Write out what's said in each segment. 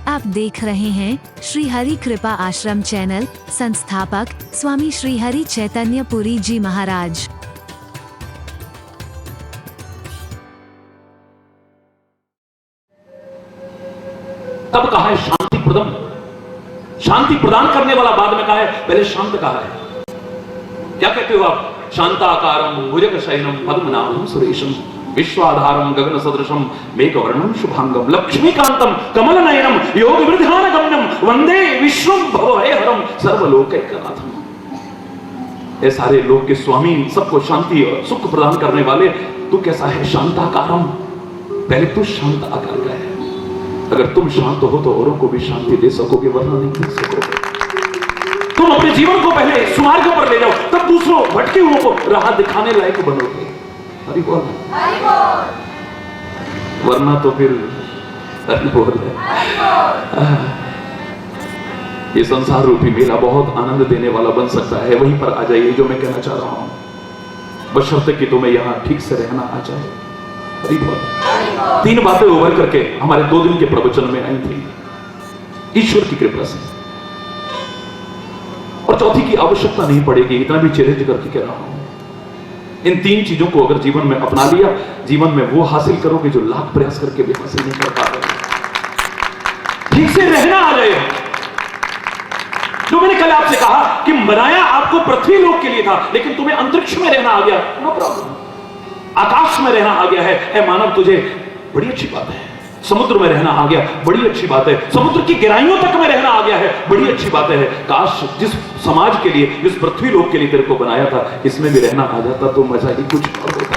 आप देख रहे हैं श्री हरि कृपा आश्रम चैनल। संस्थापक स्वामी श्री हरि चैतन्य पुरी जी महाराज। तब कहा है शांति प्रदम, शांति प्रदान करने वाला बाद में कहा है, पहले शांत कहा है। क्या कहते हो आप? शांताकारम भुजगशयनम पद्मनाभम सुरेशम विश्वाधारम गगन सदृशम मेघवर्णम शुभांगम लक्ष्मीकांतम कमलनयनम योग वृद्धान गम्यम वंदे विश्वम भवभयहरम सर्वलोकैकनाथम। ये सारे लोक के स्वामी, सबको शांति और सुख प्रदान करने वाले, तू कैसा है? शांताकारम। पहले तू शांत आकार का है। अगर तुम शांत हो तो औरों को भी शांति दे सकोगे, वरना नहीं दे सकोगे। तुम अपने जीवन को पहले सुमार्ग पर ले जाओ, तब दूसरों भटके हुओं को राह दिखाने लायक बनोगे। हरि बोल, वरना तो फिर हरि बोल है। ये संसार रूपी मेला बहुत आनंद देने वाला बन सकता है। वहीं पर आ जाइए जो मैं कहना चाह रहा हूं, बशर्ते कि तुम्हें यहां ठीक से रहना आ जाए। हरि बोल। तीन बातें उभर करके हमारे 2 दिन के प्रवचन में आई थी, ईश्वर की कृपा से, और चौथी की आवश्यकता नहीं पड़ेगी। इतना भी चैलेंज करके कह रहा हूं, इन 3 चीजों को अगर जीवन में अपना लिया, जीवन में वो हासिल करोगे जो लाख प्रयास करके भी हासिल नहीं कर पा रहे। ठीक से रहना आ जाए। जो मैंने कल आपसे कहा कि बनाया आपको पृथ्वी लोक के लिए था, लेकिन तुम्हें अंतरिक्ष में रहना आ गया, नो प्रॉब्लम। आकाश में रहना आ गया है, ऐ मानव तुझे, बड़ी अच्छी बात है। समुद्र में रहना आ गया, बड़ी अच्छी बात है। समुद्र की गहराइयों तक में रहना आ गया है, बड़ी अच्छी बात है। काश जिस समाज के लिए, जिस पृथ्वी लोक के लिए तेरे को बनाया था, इसमें भी रहना आ जाता तो मजा ही कुछ और होता।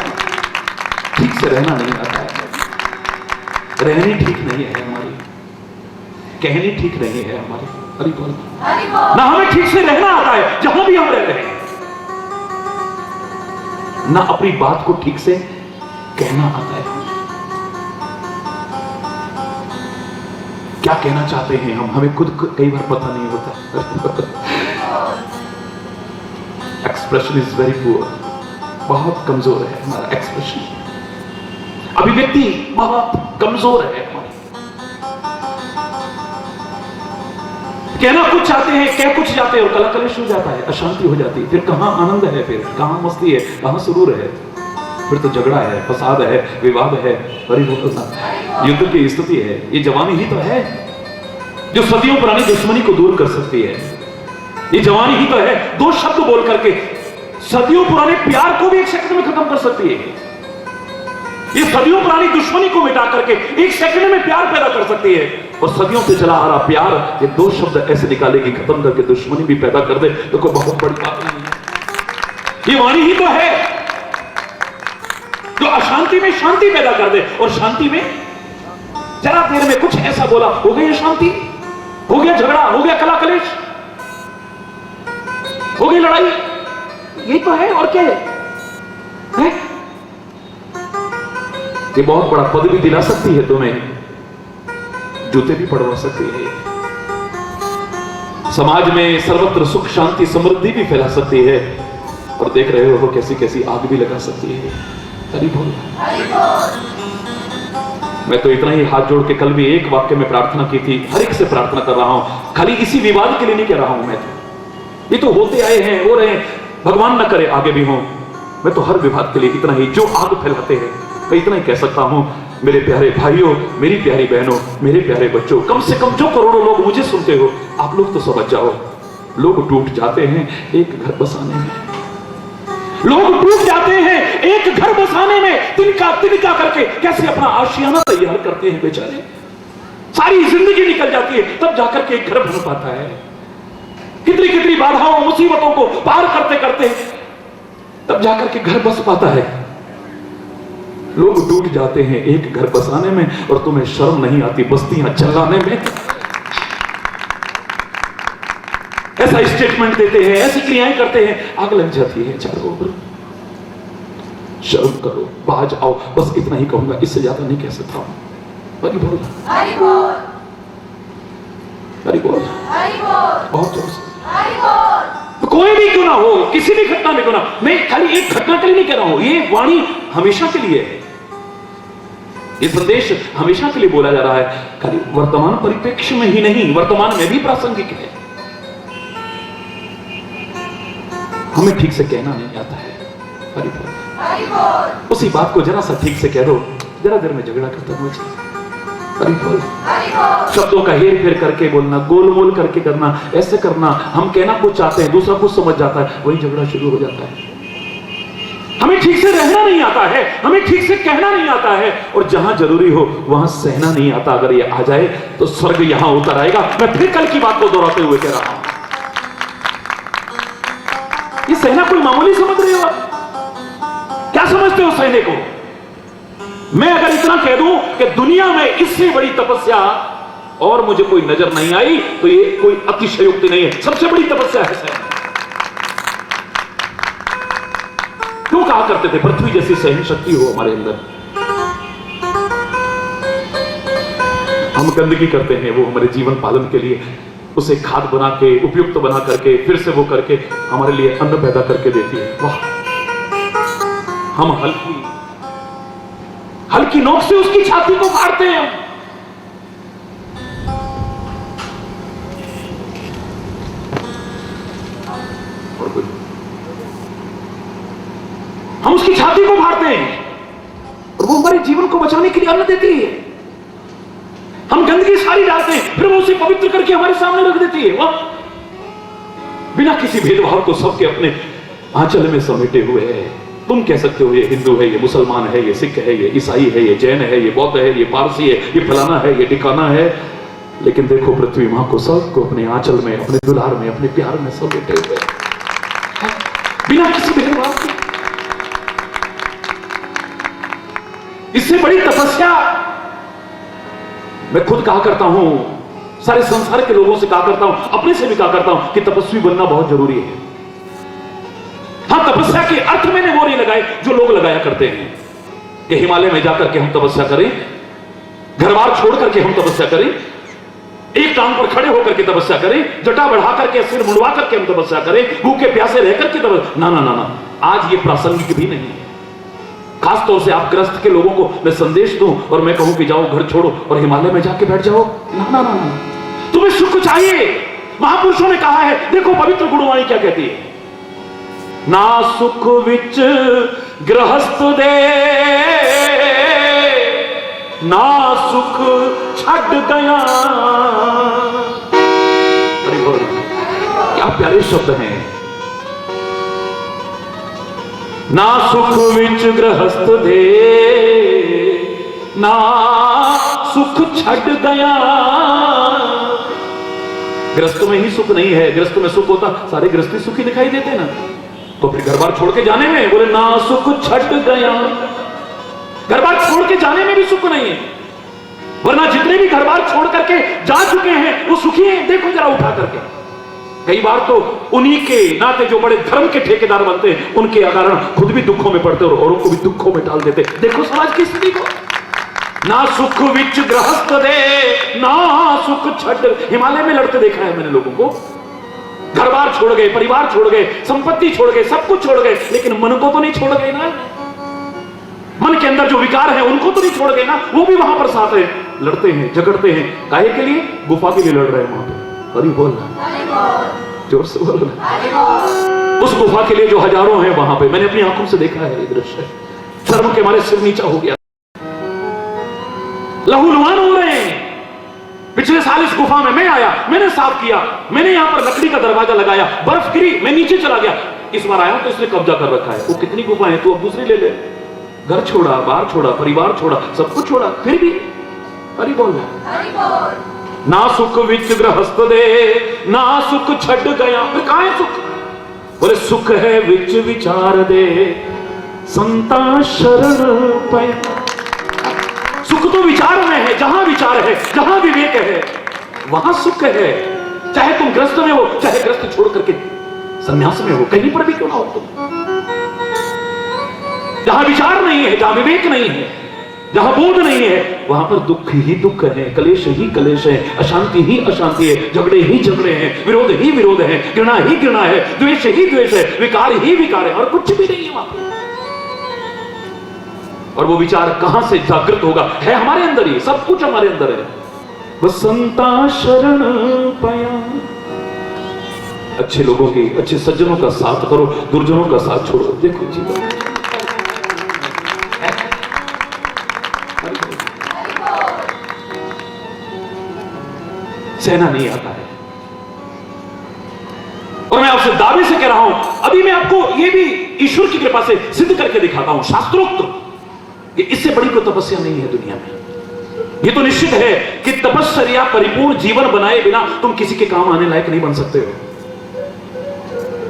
ठीक से रहना नहीं आता है। रहनी ठीक नहीं है हमारी, कहनी ठीक नहीं है हमारी। हरि बोल। ना हमें ठीक से रहना आता है जहां भी हम रह रहे हैं, ना अपनी बात को ठीक से कहना आता है। क्या कहना चाहते हैं हम, हमें खुद कई बार पता नहीं होता। एक्सप्रेशन इज वेरी पुअर, बहुत कमजोर है हमारा एक्सप्रेशन, अभिव्यक्ति बहुत कमजोर है हमारी। कहना कुछ चाहते हैं, कह कुछ जाते हैं और कला कलेश हो जाता है, अशांति हो जाती है। फिर कहां आनंद है, फिर कहां मस्ती है, कहां सुरूर है? फिर तो झगड़ा है, फसाद है, विवाद है, युद्ध की स्थिति है। ये जवानी ही तो है जो सदियों पुरानी दुश्मनी को दूर कर सकती है। ये जवानी ही तो है 2 शब्द बोल करके सदियों पुराने प्यार को भी 1 सेकंड में खत्म कर सकती है। ये सदियों पुरानी दुश्मनी को मिटा करके 1 सेकंड में प्यार पैदा कर सकती है। और सदियों से चला आ रहा प्यार, ये 2 शब्द ऐसे निकालेगी, खत्म करके दुश्मनी भी पैदा कर दे, तो कोई बहुत बड़ी बात नहीं है। ये वाणी ही तो है जो अशांति में शांति पैदा कर दे, और शांति में जरा देर में कुछ ऐसा बोला, हो गई शांति, हो गया झगड़ा, हो गया कला कलेश, हो गई लड़ाई। यही तो है, और क्या है? ये बहुत बड़ा पद भी दिला सकती है तुम्हें, जूते भी पड़वा सकती है। समाज में सर्वत्र सुख शांति समृद्धि भी फैला सकती है, और देख रहे हो कैसी कैसी आग भी लगा सकती है। हरि बोल। मैं तो इतना ही हाथ जोड़ के कल भी एक वाक्य में प्रार्थना की थी, हर एक से प्रार्थना कर रहा हूं, खाली इसी विवाद के लिए नहीं कह रहा हूं। मैं तो ये तो होते आए हैं, हो रहे हैं, भगवान न करे आगे भी हो। मैं तो हर विवाद के लिए इतना ही, जो आग फैलाते हैं, मैं इतना ही कह सकता हूं, मेरे प्यारे भाइयों, मेरी प्यारी बहनों, मेरे प्यारे बच्चों, कम से कम जो करोड़ों लोग मुझे सुनते हो, आप लोग तो समझ जाओ, लोग टूट जाते हैं एक घर बसाने में। लोग टूट जाते हैं एक घर बसाने में, तिनका तिनका करके कैसे अपना आशियाना तैयार करते हैं बेचारे। सारी जिंदगी निकल जाती है, तब जाकर के एक घर बन पाता है। कितनी कितनी बाधाओं मुसीबतों को पार करते करते तब जाकर के घर बस पाता है। लोग टूट जाते हैं एक घर बसाने में, और तुम्हें शर्म नहीं आती बस्तियां चलाने में। ऐसा स्टेटमेंट देते हैं, ऐसी क्रियाएं करते हैं, आग लग जाती है चारों ओर। शर्म करो, बाज आओ, बस इतना ही कहूंगा, इससे ज्यादा नहीं कह सकता हूं। हरि बोल, हरि बोल, हरि बोल, हरि बोल, बहुत जोर से। हरि बोल। कोई भी क्यों ना हो, किसी भी घटना में क्यों ना, मैं खाली एक घटना के लिए नहीं कह रहा हूं, ये वाणी हमेशा के लिए है। ये संदेश हमेशा के लिए बोला जा रहा है, खाली वर्तमान परिप्रेक्ष्य में ही नहीं, वर्तमान में भी प्रासंगिक है। हमें ठीक से कहना नहीं आता है। हरि बोल। उसी बात को जरा सा ठीक से कह दो, जरा देर में झगड़ा खत्म हो जाए। हरि बोल। शब्दों का हेर फेर करके बोलना, गोल मोल करके करना, ऐसे करना, हम कहना कुछ चाहते हैं, दूसरा कुछ समझ जाता है, वही झगड़ा शुरू हो जाता है। हमें ठीक से रहना नहीं आता है, हमें ठीक से कहना नहीं आता है, और जहां जरूरी हो वहां सहना नहीं आता। अगर ये आ जाए तो स्वर्ग यहां उतर आएगा। मैं फिर कल की बात को दोहराते हुए कह रहा हूं, ये सहना कोई मामूली समझ रहे हो? क्या समझते हो सहने को? मैं अगर इतना कह दूं कि दुनिया में इससे बड़ी तपस्या और मुझे कोई नजर नहीं आई, तो ये कोई अतिशयोक्ति नहीं है। सबसे बड़ी तपस्या है सहना। क्यों कहा करते थे पृथ्वी जैसी सहन शक्ति हो हमारे अंदर? हम गंदगी करते हैं, वो हमारे जीवन पालन के लिए उसे खाद बना के, उपयुक्त बना करके, फिर से वो करके हमारे लिए अन्न पैदा करके देती है। वाह! हम हल्की नोक से उसकी छाती को फाड़ते हैं। हम उसकी छाती को फाड़ते हैं और वो हमारे जीवन को बचाने के लिए अन्न देती है। हम गंदगी सारी डालते हैं, फिर वो उसे पवित्र करके हमारे सामने रख देती है। वाह! बिना किसी भेदभाव को सबके अपने आंचल में समेटे हुए है। तुम कह सकते हो ये हिंदू है, ये मुसलमान है, ये सिख है, ये ईसाई है, ये जैन है, ये बौद्ध है, ये पारसी है, ये फलाना है, ये ठिकाना है, लेकिन देखो पृथ्वी मां को सबको अपने आंचल में, अपने दुलार में, अपने प्यार में समेटे हुए है, बिना किसी भेदभाव के। इससे बड़ी तपस्या मैं खुद कहा करता हूं, सारे संसार के लोगों से कहा करता हूं, अपने से भी कहा करता हूं कि तपस्वी बनना बहुत जरूरी है। हाँ, तपस्या के अर्थ मैंने वो नहीं लगाए जो लोग लगाया करते हैं कि हिमालय में जाकर के हम तपस्या करें, घर बार छोड़ करके हम तपस्या करें, एक टांग पर खड़े होकर के तपस्या करें, जटा बढ़ा करके, सिर मुंडवा करके हम तपस्या करें, भूखे प्यासे रह करके तपस्या। ना ना ना ना, आज ये प्रासंगिक भी नहीं है। खास तौर से आप ग्रस्त के लोगों को मैं संदेश दूं और मैं कहूं कि जाओ घर छोड़ो और हिमालय में जाके बैठ जाओ, ना ना ना, तुम्हें सुख चाहिए। महापुरुषों ने कहा है, देखो पवित्र गुरुवाणी क्या कहती है, ना सुख विच गृहस्थ दे, ना सुख छड़ गया। क्या प्यारे शब्द हैं। ना सुख विच गृहस्थ दे, ना सुख छड़ गया। गृहस्थ में ही सुख नहीं है, गृहस्थ में सुख होता सारे गृहस्थी सुखी दिखाई देते ना, तो फिर घर बार छोड़ के जाने में बोले ना सुख छड़ गया। घर बार छोड़ के जाने में भी सुख नहीं है, वरना जितने भी घर बार छोड़ करके जा चुके हैं वो सुखी हैं। देखो जरा उठा करके, कई बार तो उन्हीं के नाते जो बड़े धर्म के ठेकेदार बनते हैं, उनके कारण खुद भी दुखों में पड़ते और औरों को भी दुखों में डाल देते। देखो समाज की स्थिति को। ना सुख विच गृहस्थ दे, ना सुख छड़। हिमालय में लड़ते देखा है मैंने लोगों को, घर बार छोड़ गए, परिवार छोड़ गए, संपत्ति छोड़ गए, सब कुछ छोड़ गए, लेकिन मन को तो नहीं छोड़ गए ना। मन के अंदर जो विकार है उनको तो नहीं छोड़ गए ना, वो भी वहां पर साथ है, लड़ते हैं, झगड़ते हैं। काहे के लिए? गुफा के लिए लड़ रहे हैं वहां पर। हरि बोल, जोर से बोल। उस गुफा के लिए जो हजारों हैं वहां पे, मैंने अपनी आंखों से देखा है ये दृश्य। शर्म के मारे सिर नीचा हो गया, लहूलुहान हो रहे हैं। पिछले साल इस गुफा में मैं आया, मैंने साफ किया, मैंने यहां पर लकड़ी का दरवाजा लगाया, बर्फ गिरी, मैं नीचे चला गया। इस बार आया तो इसने कब्जा कर रखा है। वो कितनी गुफाएं, तू अब दूसरी ले ले। घर छोड़ा, बार छोड़ा, परिवार छोड़ा, सब कुछ छोड़ा, फिर भी हरि बोल। ना सुख विच गृहस्थ दे, ना सुख छड़ गया। फिर कहां है सुख? बोले सुख है विच विचार दे, संता शरण पाया। सुख तो विचार में है, जहां विचार है, जहां विवेक है, वहां सुख है। चाहे तुम ग्रस्त में हो, चाहे ग्रस्त छोड़ करके संन्यास में हो, कहीं पर भी क्यों ना हो तुम। जहां विचार नहीं है, जहां विवेक नहीं है, जहां बोध नहीं है, वहां पर दुख ही दुख है, कलेश ही कलेश है, अशांति ही अशांति है, झगड़े ही झगड़े हैं, विरोध ही विरोध है, घृणा ही घृणा है, द्वेष ही द्वेष है, विकार ही विकार है, और कुछ भी नहीं है वहां पर। और वो विचार कहां से जागृत होगा? है हमारे अंदर ही, सब कुछ हमारे अंदर है। बसंता शरण पाया। अच्छे लोगों की, अच्छे सज्जनों का साथ करो, दुर्जनों का साथ छोड़ो। देखो जीवन सहना नहीं आता है। और मैं आपसे दावे से कह रहा हूं, अभी मैं आपको यह भी ईश्वर की कृपा से सिद्ध करके दिखाता हूं, शास्त्रोक्त, कि इससे बड़ी कोई तपस्या नहीं है दुनिया में। यह तो निश्चित है कि तपस्या परिपूर्ण जीवन बनाए बिना तुम किसी के काम आने लायक नहीं बन सकते हो।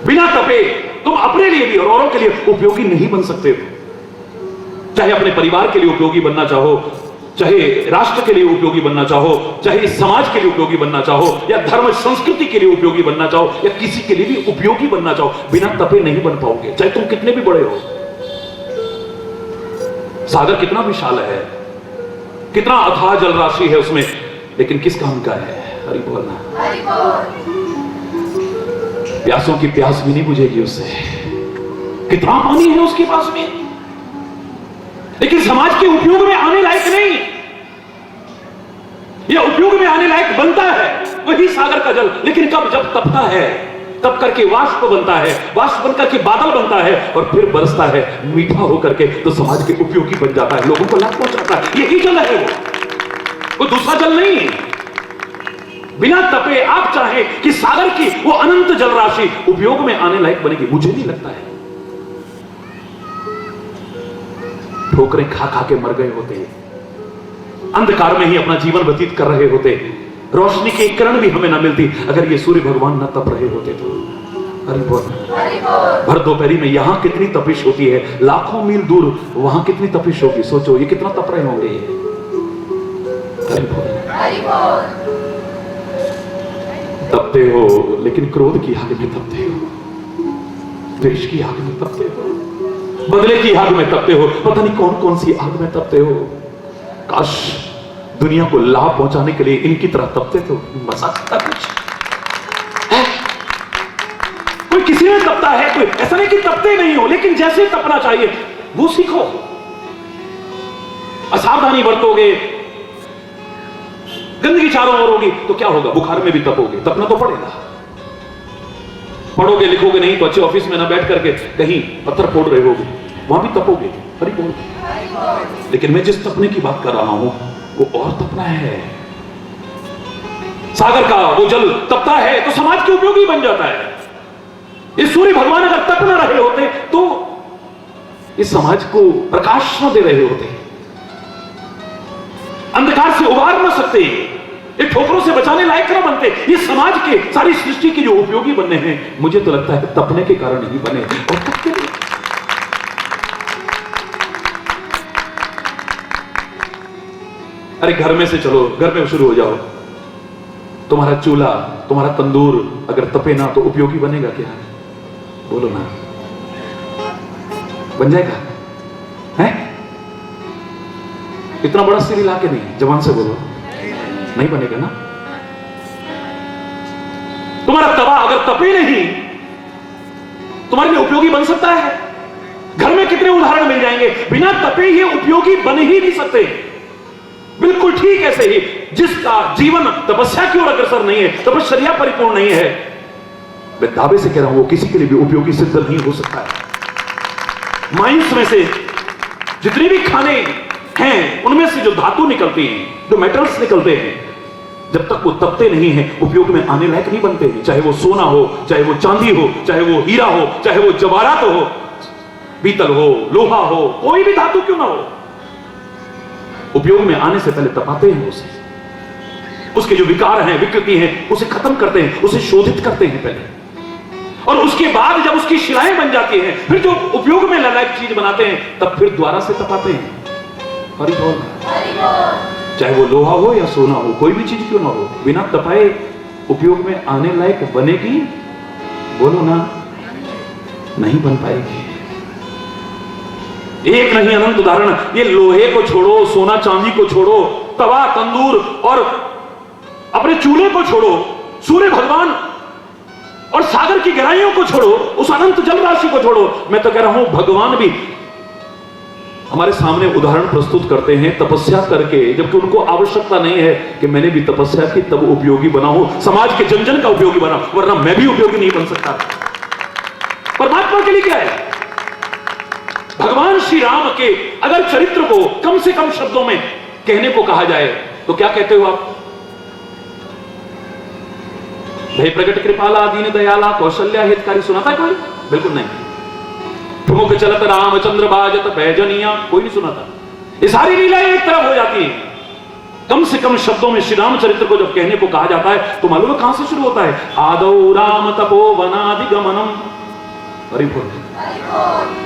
बिना तपे तुम अपने लिए भी और औरों के लिए उपयोगी नहीं बन सकते हो। चाहे अपने परिवार के लिए उपयोगी बनना चाहो, चाहे राष्ट्र के लिए उपयोगी बनना चाहो, चाहे समाज के लिए उपयोगी बनना चाहो, या धर्म संस्कृति के लिए उपयोगी बनना चाहो, या किसी के लिए भी उपयोगी बनना चाहो, बिना तपे नहीं बन पाओगे, चाहे तुम कितने भी बड़े हो। सागर कितना विशाल है, कितना अथाह जल राशि है उसमें, लेकिन किस काम का है? हरि बोल ना। प्यासों की प्यास भी नहीं बुझेगी उससे। कितना पानी है उसके पास में, लेकिन समाज के उपयोग में आने लायक नहीं। यह उपयोग में आने लायक बनता है वही सागर का जल, लेकिन कब? जब तपता है, तब करके वाष्प बनता है, वाष्प बनकर के बादल बनता है, और फिर बरसता है मीठा होकर के, तो समाज के उपयोगी बन जाता है, लोगों को लाभ पहुंचाता है। यही जल है वो दूसरा जल नहीं है। बिना तपे आप चाहें कि सागर की वो अनंत जल राशि उपयोग में आने लायक बनेगी, मुझे नहीं लगता है। ठोकरें खा खा के मर गए होते, अंधकार में ही अपना जीवन व्यतीत कर रहे होते, रोशनी की एक किरण भी हमें ना मिलती अगर ये सूर्य भगवान ना तप रहे होते तो। हरि बोल। भर दोपहरी में यहां कितनी तपिश होती है, लाखों मील दूर वहां कितनी तपिश होगी। सोचो ये कितना तप रहे होंगे ये। हरि बोल। तपते हो, लेकिन क्रोध की आग में तपते हो, द्वेष की आग में तपते हो, बदले की आग में तपते हो, पता नहीं कौन कौन सी आग में तपते हो। काश दुनिया को लाभ पहुंचाने के लिए इनकी तरह तपते तो मजा आता कुछ है। कोई किसी में तपता है, कोई ऐसा नहीं कि तपते नहीं हो, लेकिन जैसे तपना चाहिए वो सीखो। असावधानी बरतोगे, गंदगी चारों ओर होगी तो क्या होगा? बुखार में भी तपोगे, तपना तो पड़ेगा। पढ़ोगे लिखोगे नहीं तो अच्छे ऑफिस में ना बैठ करके कहीं पत्थर फोड़ रहे होगे, वहां भी तपोगे। हरि बोल। लेकिन मैं जिस तपने की बात कर रहा हूं वो और तपना है। सागर का वो जल तपता है तो समाज के उपयोगी बन जाता है। ये सूर्य भगवान अगर तप ना रहे होते तो इस समाज को प्रकाश न दे रहे होते, अंधकार से उबार ना सकते, ये ठोकरों से बचाने लायक ना बनते, ये समाज के सारी सृष्टि के जो उपयोगी बनने हैं, मुझे तो लगता है तपने के कारण ही बने। और तपते नहीं। अरे घर में से चलो, घर में शुरू हो जाओ। तुम्हारा चूल्हा, तुम्हारा तंदूर अगर तपे ना तो उपयोगी बनेगा क्या? बोलो ना, बन जाएगा? है इतना बड़ा सिर हिला के नहीं, जवान से बोलो, नहीं बनेगा ना। तुम्हारा तवा अगर तपे नहीं तुम्हारे लिए उपयोगी बन सकता है? घर में कितने उदाहरण मिल जाएंगे, बिना तपे ये उपयोगी बन ही नहीं सकते। बिल्कुल ठीक ऐसे ही जिसका जीवन तपस्या की ओर अग्रसर नहीं है, तपस्या परिपूर्ण नहीं है, मैं दावे से कह रहा हूं वो किसी के लिए भी उपयोगी सिद्ध नहीं हो सकता है। माइंस में से जितने भी खाने हैं उनमें से जो धातु निकलती हैं, जो मेटल्स निकलते हैं, जब तक वो तपते नहीं हैं उपयोग में आने लायक नहीं बनते हैं। चाहे वो सोना हो, चाहे वो चांदी हो, चाहे वो हीरा हो, चाहे वो जवाहरात हो, पीतल हो, लोहा हो, कोई भी धातु क्यों ना हो, उपयोग में आने से पहले तपाते हैं उसे। उसके जो विकार हैं, विकृति हैं, उसे खत्म करते हैं, उसे शोधित करते हैं पहले, और उसके बाद जब उसकी शिलाएं बन जाती हैं, फिर जो उपयोग में लायक चीज बनाते हैं, तब फिर दोबारा से तपाते हैं। हरि बोल। चाहे वो लोहा हो या सोना हो, कोई भी चीज क्यों ना हो, बिना तपाए उपयोग में आने लायक बनेगी? बोलो ना, नहीं बन पाएगी। एक नहीं अनंत उदाहरण। ये लोहे को छोड़ो, सोना चांदी को छोड़ो, तवा तंदूर और अपने चूल्हे को छोड़ो, सूर्य भगवान और सागर की गहराइयों को छोड़ो, उस अनंत जल राशि को छोड़ो, मैं तो कह रहा हूं भगवान भी हमारे सामने उदाहरण प्रस्तुत करते हैं तपस्या करके, जबकि उनको आवश्यकता नहीं है कि मैंने भी तपस्या की तब उपयोगी बना हूं, समाज के जन जन का उपयोगी बना, वरना मैं भी उपयोगी नहीं बन सकता। परमात्मा के लिए क्या है? भगवान श्री राम के अगर चरित्र को कम से कम शब्दों में कहने को कहा जाए तो क्या कहते हो आप? भय प्रकट कृपाला दीन दयाला कौशल्या हितकारी, सुना था कोई? बिल्कुल नहीं। प्रमुख चलत रामचंद्र बाजत पैजनिया, कोई नहीं सुना था। ये सारी लीलाएं एक तरफ हो जाती है। कम से कम शब्दों में श्री रामचरित्र को जब कहने को कहा जाता है तो मालूम है कहां से शुरू होता है? आदौ राम तपो वनादिगमनम। हरि बोल।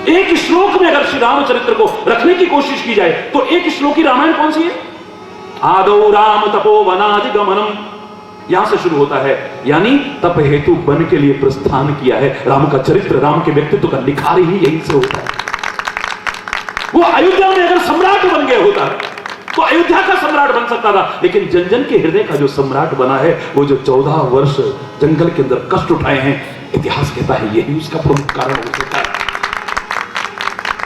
एक श्लोक में अगर श्री रामचरित्र को रखने की कोशिश की जाए तो एक श्लोक की रामायण कौन सी है? आदौ राम तपो वनादिगमनम, यहां से शुरू होता है। यानी तप हेतु वन के लिए प्रस्थान किया है। राम का चरित्र, राम के व्यक्तित्व का निखार ही यहीं से होता है। वो अयोध्या में अगर सम्राट बन गया होता तो अयोध्या का सम्राट बन सकता था, लेकिन जन जन के हृदय का जो सम्राट बना है, वो जो 14 वर्ष जंगल के अंदर कष्ट उठाए हैं, इतिहास कहता है यही उसका प्रमुख कारण हो सकता है।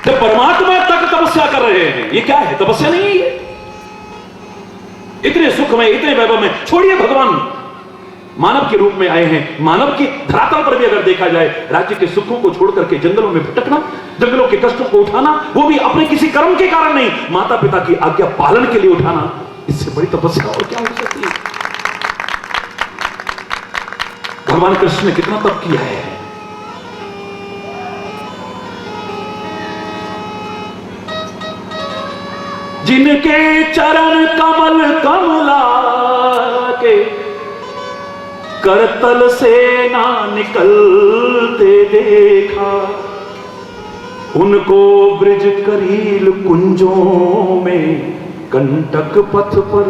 जब परमात्मा तक तपस्या कर रहे हैं, ये क्या है? तपस्या नहीं है। इतने सुख में, इतने वैभव में, छोड़िए भगवान मानव के रूप में आए हैं। मानव की धरातल पर भी अगर देखा जाए, राज्य के सुखों को छोड़ करके जंगलों में भटकना, जंगलों के कष्टों को उठाना, वो भी अपने किसी कर्म के कारण नहीं, माता पिता की आज्ञा पालन के लिए उठाना, इससे बड़ी तपस्या और क्या हो सकती है? भगवान कृष्ण ने कितना तप किया है। जिनके चरण कमल कमला के करतल से ना निकलते देखा, उनको ब्रिज करील कुंजों में कंटक पथ पर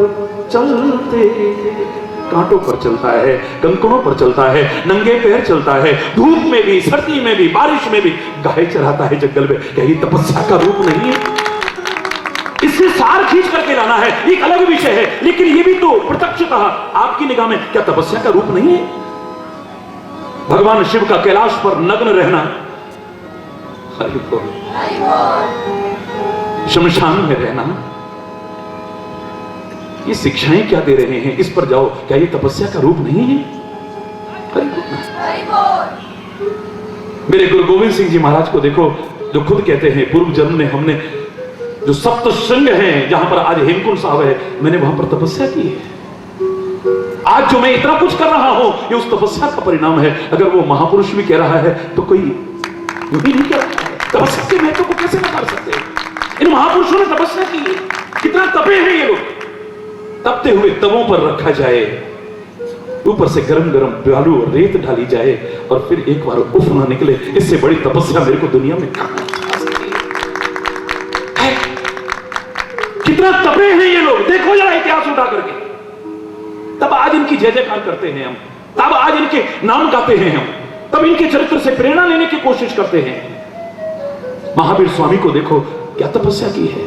चलते, कांटों पर चलता है, कंकड़ों पर चलता है, नंगे पैर चलता है, धूप में भी, सर्दी में भी, बारिश में भी गाय चराता है जंगल में। क्या ये तपस्या का रूप नहीं है? इससे सार खींच करके लाना है, एक अलग विषय है, लेकिन ये भी तो प्रत्यक्षतः आपकी निगाह में क्या तपस्या का रूप नहीं है? भगवान शिव का कैलाश पर नग्न रहना, शमशान में रहना, ये शिक्षाएं क्या दे रहे हैं? इस पर जाओ, क्या ये तपस्या का रूप नहीं है? मेरे गुरु गोविंद सिंह जी महाराज को देखो, जो खुद कहते हैं पूर्व जन्म में हमने जो सप्त श्रृंग हैं, जहां पर आज हेमकुंड साहब है, मैंने वहां पर तपस्या की है। आज जो मैं इतना कुछ कर रहा हूं, ये उस तपस्या का परिणाम है। अगर वो महापुरुष भी कह रहा है तो कोई यूं ही नहीं कह रहा है। तपस्या के महत्व को कैसे नकार सकते हैं? इन महापुरुषों ने तपस्या की है, कितना तपे हैं ये लोग। तपते हुए तवों पर रखा जाए, ऊपर से गरम गरम प्यालू और रेत ढाली जाए और फिर एक बार उफ ना निकले, इससे बड़ी तपस्या मेरे को दुनिया में कहां है? कितना तपे हैं ये लोग, देखो जरा इतिहास उठा करके। तब आज इनकी जय जयकार करते हैं हम, तब आज इनके नाम गाते हैं हम, तब इनके चरित्र से प्रेरणा लेने की कोशिश करते हैं। महावीर स्वामी को देखो क्या तपस्या की है,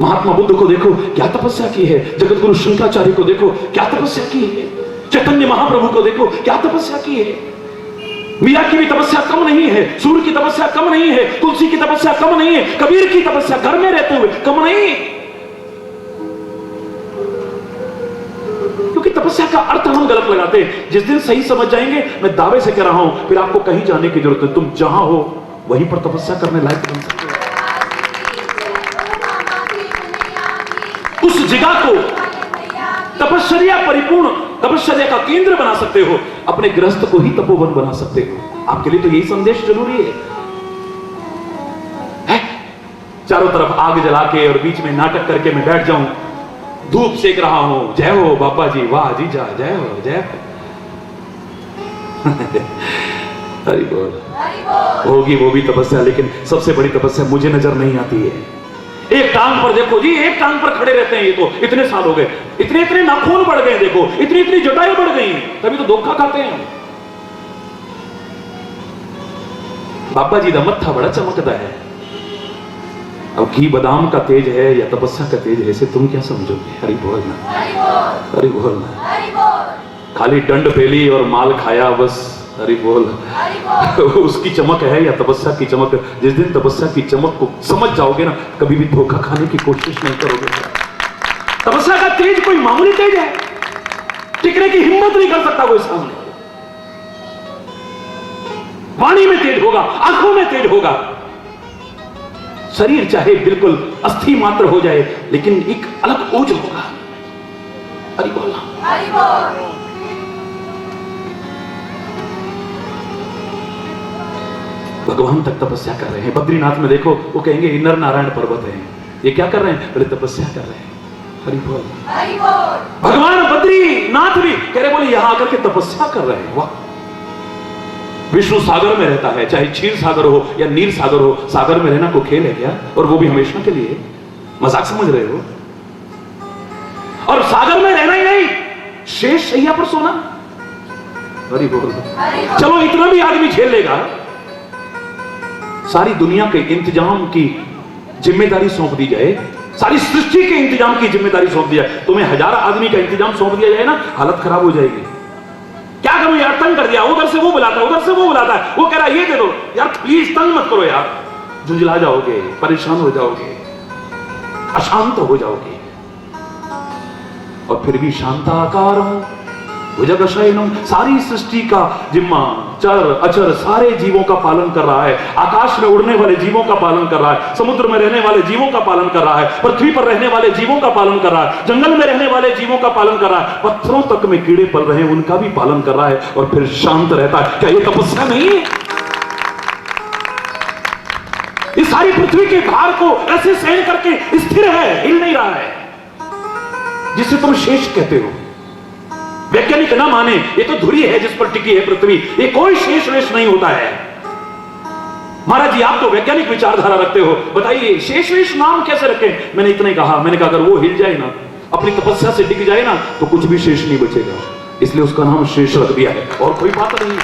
महात्मा बुद्ध को देखो क्या तपस्या की है, जगत गुरु शंकराचार्य को देखो क्या तपस्या की है, चैतन्य महाप्रभु को देखो क्या तपस्या की है। मीरा की भी तपस्या कम नहीं है, सूर्य की तपस्या कम नहीं है, तुलसी की तपस्या कम नहीं है, कबीर की तपस्या घर में रहते हुए कम नहीं है। क्योंकि तपस्या का अर्थ हम गलत लगाते हैं। जिस दिन सही समझ जाएंगे, मैं दावे से कह रहा हूं, फिर आपको कहीं जाने की जरूरत है। तुम जहां हो वहीं पर तपस्या करने लायक बन सकते हो। उस जगह को तपश्चर्या परिपूर्ण, तपश्चर्या का केंद्र बना सकते हो, अपने गृहस्थ को ही तपोवन बना सकते हो। आपके लिए तो यही संदेश जरूरी है? चारों तरफ आग जला के और बीच में नाटक करके मैं बैठ जाऊं, धूप सेक रहा हूं, जय हो बाबा जी, वाह जी जा, जय हो जय हो। हरि बोल। होगी वो भी तपस्या, लेकिन सबसे बड़ी तपस्या मुझे नजर नहीं आती है। एक टांग पर देखो जी, एक टांग पर खड़े रहते हैं ये तो इतने साल हो गए, इतने इतने नाखून बढ़ गए, देखो इतनी इतनी जटाएं बढ़ गई, तभी तो धोखा खाते हैं। बाबा जी का मत्था बड़ा चमकता है। अब घी बादाम का तेज है या तपस्या का तेज है, इसे तुम क्या समझोगे? हरि बोलना, हरि बोलना। खाली दंड पेली और माल खाया, बस हरि बोल। उसकी चमक है या तपस्या की चमक? जिस दिन तपस्या की चमक को समझ जाओगे ना, कभी भी धोखा खाने की कोशिश नहीं करोगे। तपस्या का तेज कोई मामूली तेज है, टिकने की हिम्मत नहीं कर सकता कोई सामने। वाणी में तेज होगा, आंखों में तेज होगा, शरीर चाहे बिल्कुल अस्थि मात्र हो जाए, लेकिन एक अलग ओज होगा। हरि बोल, हरि बोल। भगवान तक तपस्या कर रहे हैं। बद्रीनाथ में देखो, वो कहेंगे ये नर नारायण पर्वत है, ये क्या कर रहे हैं? बोले तपस्या कर रहे हैं। हरि बोल, हरि बोल। भगवान बद्रीनाथ भी कह रहे, बोले यहां आकर के तपस्या कर रहे हैं। वाह! विष्णु सागर में रहता है, चाहे क्षीर सागर हो या नील सागर हो, सागर में रहना को खेल है क्या? और वो भी हमेशा के लिए? मजाक समझ रहे हो? और सागर में रहना ही नहीं, शेष शैया पर सोना। हरि बोल। चलो इतना भी आदमी झेल लेगा। सारी दुनिया के इंतजाम की जिम्मेदारी सौंप दी जाए, सारी सृष्टि के इंतजाम की जिम्मेदारी सौंप दी जाए, तुम्हें 1000 आदमी का इंतजाम सौंप दिया जाए ना, हालत खराब हो जाएगी। क्या करूं यार, तंग कर दिया, उधर से वो बुलाता है, उधर से वो बुलाता है, वो कह रहा है ये दे दो यार, प्लीज तंग मत करो यार। झुंझला जाओगे, परेशान हो जाओगे, अशांत हो जाओगे। और फिर भी शांताकारं भुजगशयनं, सारी सृष्टि का जिम्मा चर अचर सारे जीवों का पालन कर रहा है। आकाश में उड़ने वाले जीवों का पालन कर रहा है, समुद्र में रहने वाले जीवों का पालन कर रहा है, पृथ्वी पर रहने वाले जीवों का पालन कर रहा है, जंगल में रहने वाले जीवों का पालन कर रहा है, पत्थरों तक में कीड़े पल रहे हैं उनका भी पालन कर रहा है, और फिर शांत रहता है। क्या ये तपस्या नहीं है? इस सारी पृथ्वी के भार को ऐसे सहन करके स्थिर है, हिल नहीं रहा है, जिसे तुम शेष कहते हो। वैज्ञानिक ना माने, ये तो धुरी है जिस पर टिकी है पृथ्वी, ये कोई शेष वेश नहीं होता है। महाराज जी, आप तो वैज्ञानिक विचारधारा रखते हो, बताइए शेष वेश नाम कैसे रखें? मैंने इतना ही कहा, मैंने कहा अगर वो हिल जाए ना, अपनी तपस्या से टिक जाए ना, तो कुछ भी शेष नहीं बचेगा, इसलिए उसका नाम शेष रख दिया है, और कोई बात नहीं।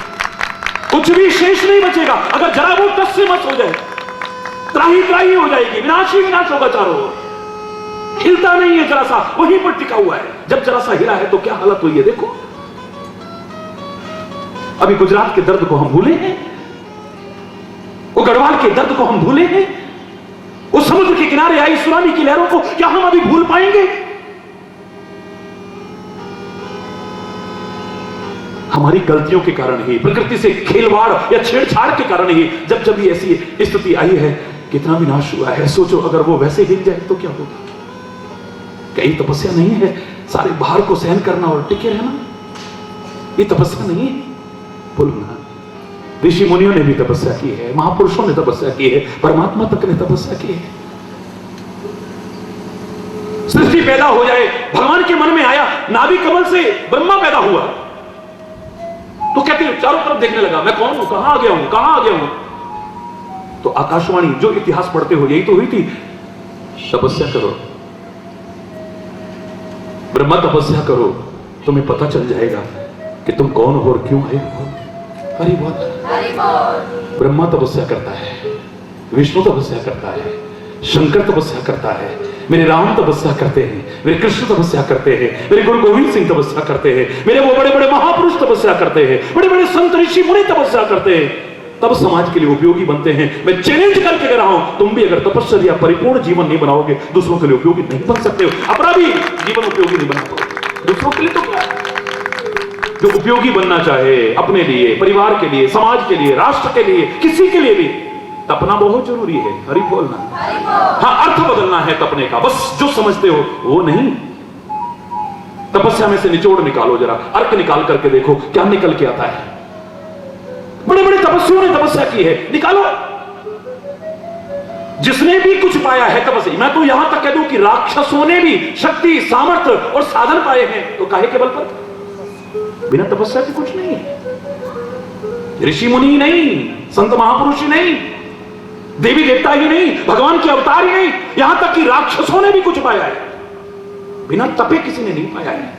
कुछ भी शेष नहीं बचेगा। अगर जरा वो टस से मत हो जाए, त्राही त्राही हो जाएगी, विनाश ही विनाश होगा चारों ओर। हिलता नहीं है जरा सा, वहीं पर टिका हुआ है। जब जरा सा हिला है तो क्या हालत हुई है देखो। अभी गुजरात के दर्द को हम भूले हैं, वो गढ़वाल के दर्द को हम भूले हैं, वो समुद्र के किनारे आई सुनामी की लहरों को क्या हम अभी भूल पाएंगे? हमारी गलतियों के कारण ही, प्रकृति से खेलवाड़ या छेड़छाड़ के कारण ही जब जब ऐसी स्थिति आई है, कितना विनाश हुआ है। सोचो अगर वो वैसे हिल जाए तो क्या होगा? कहीं तपस्या नहीं है सारे भार को सहन करना और टिके रहना? ये तपस्या नहीं है? बोलो ना। ऋषि मुनियों ने भी तपस्या की है, महापुरुषों ने तपस्या की है, परमात्मा तक ने तपस्या की है। सृष्टि पैदा हो जाए, भगवान के मन में आया, नाभि कमल से ब्रह्मा पैदा हुआ, तो कहते हैं चारों तरफ देखने लगा, मैं कौन हूं, कहां आ गया हूं, कहां आ गया हूं। तो आकाशवाणी, जो इतिहास पढ़ते हो, यही तो हुई थी, तपस्या करो, ब्रह्मा तपस्या करो, तुम्हें पता चल जाएगा कि तुम कौन हो और क्यों आए हो। हरि बोल, हरि बोल। ब्रह्मा तपस्या करता है, विष्णु तपस्या करता है, शंकर तपस्या करता है, मेरे राम तपस्या करते हैं, मेरे कृष्ण तपस्या करते हैं, मेरे गुरु गोविंद सिंह तपस्या करते हैं, मेरे वो बड़े बड़े महापुरुष तपस्या करते हैं, बड़े बड़े संत ऋषि मुनि तपस्या करते हैं, तब समाज के लिए उपयोगी बनते हैं। मैं चैलेंज करके कह रहा हूं, तुम भी अगर तपस्या परिपूर्ण जीवन नहीं बनाओगे, दूसरों के लिए उपयोगी नहीं बन सकते हो। अपना भी जीवन उपयोगी नहीं बना पाओगे, दूसरों के लिए तो क्या। जो उपयोगी बनना चाहे अपने लिए, परिवार के लिए, समाज के लिए, राष्ट्र के लिए, किसी के लिए भी, तपना बहुत जरूरी है। हरि बोलना। हाँ, अर्थ बदलना है तपने का, बस जो समझते हो वो नहीं। तपस्या में से निचोड़ निकालो, जरा अर्थ निकाल करके देखो क्या निकल के आता है। बड़े बड़े तपस्वियों ने तपस्या की है, निकालो। जिसने भी कुछ पाया है तपस्या, मैं तो यहां तक कह दूं कि राक्षसों ने भी शक्ति, सामर्थ्य और साधन पाए हैं, तो काहे के बल पर? बिना तपस्या के कुछ नहीं है। ऋषि मुनि नहीं, संत महापुरुष ही नहीं, देवी देवता ही नहीं, भगवान के अवतार ही नहीं, यहां तक कि राक्षसों ने भी कुछ पाया है, बिना तपे किसी ने नहीं पाया है।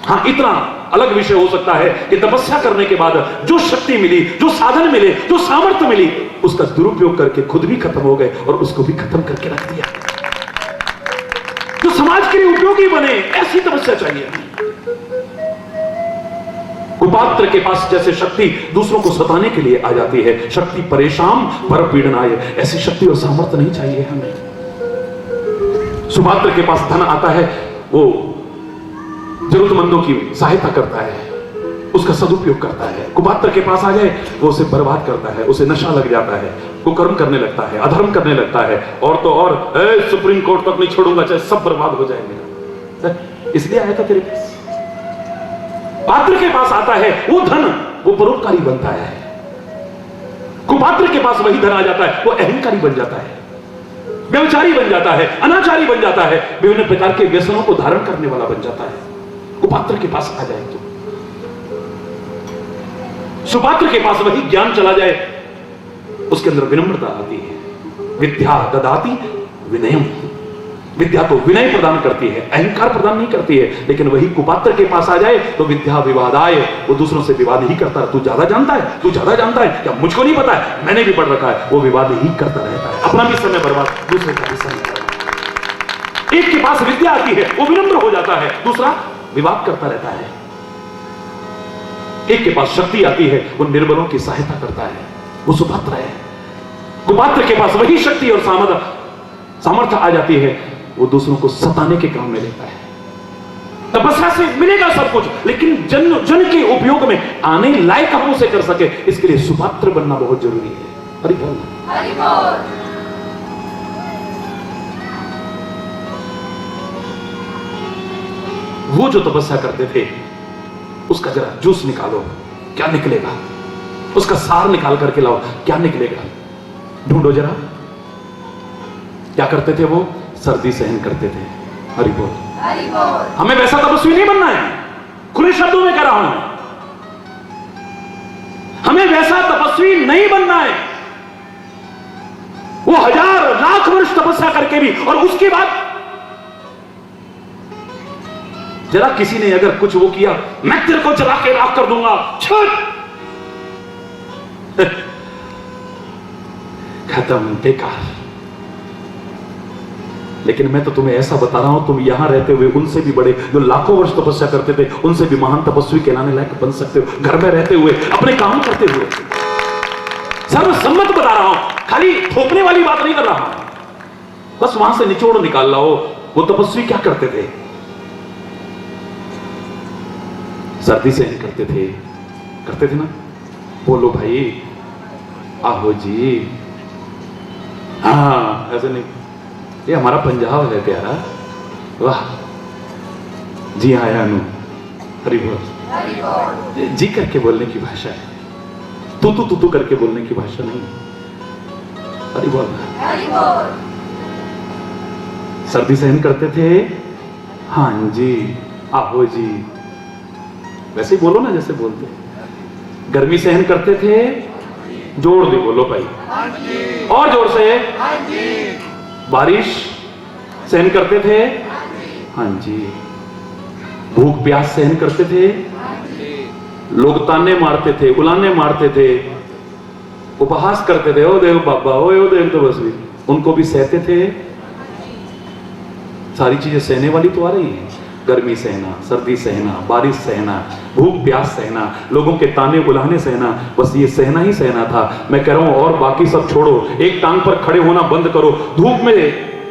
हाँ, इतना अलग विषय हो सकता है कि तपस्या करने के बाद जो शक्ति मिली, जो साधन मिले, जो सामर्थ्य मिली, उसका दुरुपयोग करके खुद भी खत्म हो गए और उसको भी खत्म करके रख दिया। जो समाज के लिए उपयोगी बने, ऐसी तपस्या चाहिए। कुपात्र के पास जैसे शक्ति दूसरों को सताने के लिए आ जाती है, शक्ति परेशान पर पीड़नाय, ऐसी शक्ति और सामर्थ्य नहीं चाहिए हमें। सुपात्र के पास धन आता है, वो जरूरतमंदों की सहायता करता है, उसका सदुपयोग करता है। कुपात्र के पास आ जाए वो उसे बर्बाद करता है, उसे नशा लग जाता है, वो कर्म करने लगता है, अधर्म करने लगता है, और तो और सुप्रीम कोर्ट तक नहीं छोड़ूंगा चाहे सब बर्बाद हो जाए मेरा, इसलिए आया था तेरे पास। पात्र के पास आता है वो धन, वो परोपकारी बनता है। कुपात्र के पास वही धन आ जाता है, वो अहंकारी बन जाता है, व्यभिचारी बन जाता है, अनाचारी बन जाता है, विभिन्न प्रकार के व्यसनों को धारण करने वाला बन जाता है। कुपात्र के पास आ जाए तो सुपात्र के पास वही ज्ञान चला जाए, उसके अंदर विनम्रता आती है। विद्या ददाति विनयम, विद्या तो विनय प्रदान करती है, अहंकार प्रदान नहीं करती है। लेकिन वही कुपात्र के पास आ जाए तो विद्या विवादाय, वो दूसरों से विवाद ही करता है। तू ज्यादा जानता है, तू ज्यादा जानता है, क्या मुझको नहीं पता है, मैंने भी पढ़ रखा है, वो विवाद ही करता रहता है, अपना भी समय बर्बाद, दूसरे का भी समय बर्बाद। एक के पास विद्या आती है वो विनम्र हो जाता है, दूसरा विवाद करता रहता है। एक के पास शक्ति आती है वो निर्बलों की सहायता करता है, वो सुपात्र है। कुपात्र के पास वही शक्ति और सामर्थ्य आ जाती है, वो दूसरों को सताने के काम में लेता है। तपस्या से मिलेगा सब कुछ, लेकिन जन के उपयोग में आने लायक हम उसे कर सके, इसके लिए सुपात्र बनना बहुत जरूरी है। हरि बोल, हरि बोल। वो जो तपस्या करते थे उसका जरा जूस निकालो, क्या निकलेगा, उसका सार निकाल करके लाओ, क्या निकलेगा, ढूंढो जरा। क्या करते थे वो? सर्दी सहन करते थे। हरि बोल, हरि बोल। हमें वैसा तपस्वी नहीं बनना है, खुले शब्दों में कह रहा हूं, हमें वैसा तपस्वी नहीं बनना है। वो 1000 लाख वर्ष तपस्या करके भी, और उसके बाद जरा किसी ने अगर कुछ वो किया, मैं तेरे को जला के राख कर दूंगा, छट, खत्म, बेकार। लेकिन मैं तो तुम्हें ऐसा बता रहा हूं, तुम यहां रहते हुए उनसे भी बड़े, जो लाखों वर्ष तपस्या करते थे, उनसे भी महान तपस्वी कहलाने लायक बन सकते हो, घर में रहते हुए, अपने काम करते हुए। सर्वसम्मत बता रहा हूं, खाली थोपने वाली बात नहीं कर रहा हूं, बस वहां से निचोड़ निकाल लाओ। वो तपस्वी क्या करते थे? सर्दी सहन करते थे ना। बोलो भाई, आहो जी, हाँ ऐसे नहीं, ये हमारा पंजाब है प्यारा, वाह जी, आया अनु, हरि बोल, जी करके बोलने की भाषा है, तू करके बोलने की भाषा नहीं। हरि बोल, हरि बोल। सर्दी सहन करते थे, हाँ जी, आहो जी, वैसे ही बोलो ना जैसे बोलते। गर्मी सहन करते थे, जोर दे बोलो भाई, और जोर से। बारिश सहन करते थे, हाँ जी। भूख प्यास सहन करते थे, लोग ताने मारते थे, उलाने मारते थे, उपहास करते थे, ओ देव बाबा, ओ देव तो बस भी, उनको भी सहते थे। सारी चीजें सहने वाली तो आ रही है, गर्मी सहना, सर्दी सहना, बारिश सहना, भूख प्यास सहना, लोगों के ताने बुलाने सहना, बस ये सहना ही सहना था। मैं कह रहा हूं और बाकी सब छोड़ो, एक टांग पर खड़े होना बंद करो, धूप में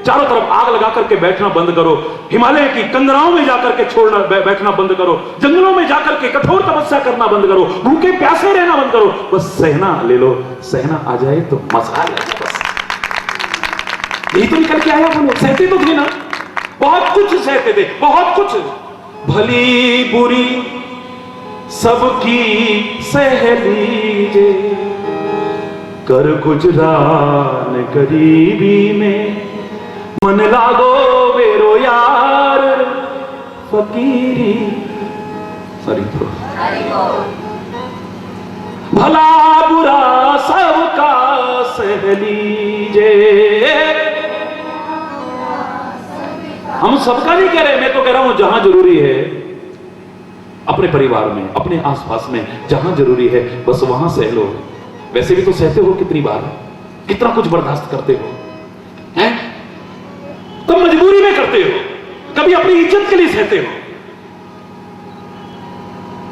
चारों तरफ आग लगा करके बैठना बंद करो, हिमालय की कंदराओं में जाकर के छोड़ना बैठना बंद करो, जंगलों में जाकर के कठोर तपस्या करना बंद करो, भूखे प्यासे रहना बंद करो, बस सहना ले लो। सहना आ जाए तो मजा आ जाए, बस यही तो निकल के आया। बोलो, सहते तो थे ना, बहुत कुछ सहते थे, बहुत कुछ, भली बुरी सबकी सह लीजे, कर गुजरान गरीबी में, मन लागो मेरो यार फकीरी। भला बुरा सबका सह लीजे। हम सबका नहीं कह रहे, मैं तो कह रहा हूं जहां जरूरी है, अपने परिवार में, अपने आसपास में जहां जरूरी है, बस वहां सह लो। वैसे भी तो सहते हो कितनी बार, कितना कुछ बर्दाश्त करते हो, हैं? कब मजबूरी में करते हो, कभी अपनी इज्जत के लिए सहते हो,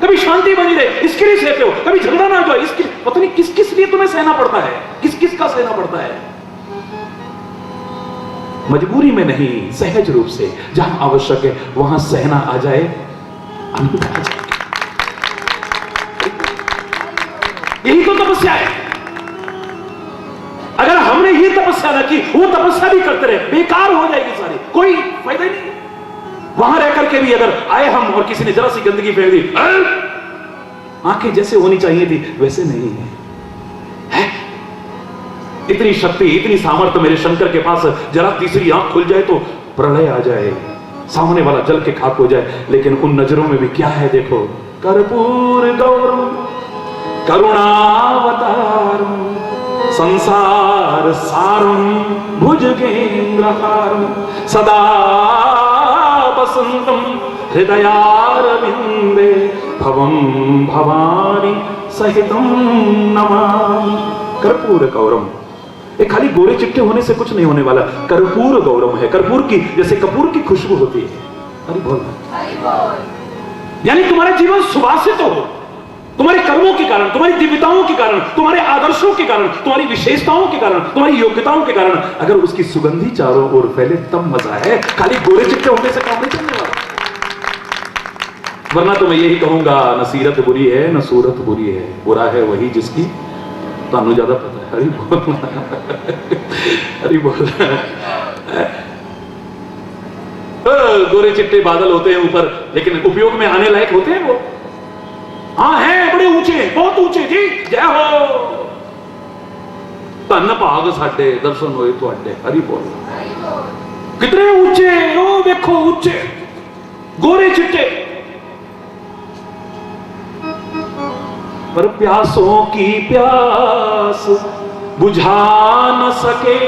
कभी शांति बनी रहे इसके लिए सहते हो, कभी झगड़ा ना जाए इसके, पता नहीं किस किस लिए तुम्हें सहना पड़ता है, किस किस का सहना पड़ता है। मजबूरी में नहीं, सहज रूप से जहां आवश्यक है वहां सहना आ जाए, आनंद आ जाए। यही तो तपस्या है। अगर हमने ये तपस्या न की, वो तपस्या भी करते रहे, बेकार हो जाएगी सारी, कोई फायदा नहीं। वहां रह करके भी अगर आए हम और किसी ने जरा सी गंदगी फेंक दी, आंखें जैसे होनी चाहिए थी वैसे नहीं है। इतनी शक्ति, इतनी सामर्थ्य मेरे शंकर के पास, जरा तीसरी आंख खुल जाए तो प्रलय आ जाए, सामने वाला जल के खाक हो जाए। लेकिन उन नजरों में भी क्या है देखो, कर्पूर गौरम करुणावतारम संसार सारम भुजगेंद्रहारम सदा वसंतम हृदयारविंदे भवम भवानी सहितम नमामि। कर्पूर गौरम, ये खाली गोरे चिट्टे होने से कुछ नहीं होने वाला, कर्पूर गौरम है। कर्पूर की जैसे कपूर की खुशबू होती है, हरि बोल, यानी तुम्हारा जीवन सुवासित हो, तुम्हारे कर्मों के कारण, तुम्हारी दिव्यताओं के कारण, तुम्हारे आदर्शों के कारण, तुम्हारी विशेषताओं के कारण, तुम्हारी योग्यताओं के कारण अगर उसकी सुगंधी चारों ओर फैले तब मजा है। खाली गोरे चिट्टे होने से काम नहीं चलने वाला। वरना तो मैं यही कहूंगा, न सीरत बुरी है न सूरत बुरी है, बुरा है वही जिसकी तानु ज्यादा पता है। हरि बोल, हरि बोल। गोरे चिट्टे बादल होते हैं ऊपर, लेकिन उपयोग में आने लायक होते हैं वो। हाँ हैं बड़े ऊंचे, बहुत ऊंचे जी, जय हो। धन भाग साडे दर्शन होए तुहाडे, हरि बोल। कितने ऊंचे, ओ देखो ऊंचे गोरे चिट्टे, पर प्यासों की प्यास बुझा न सके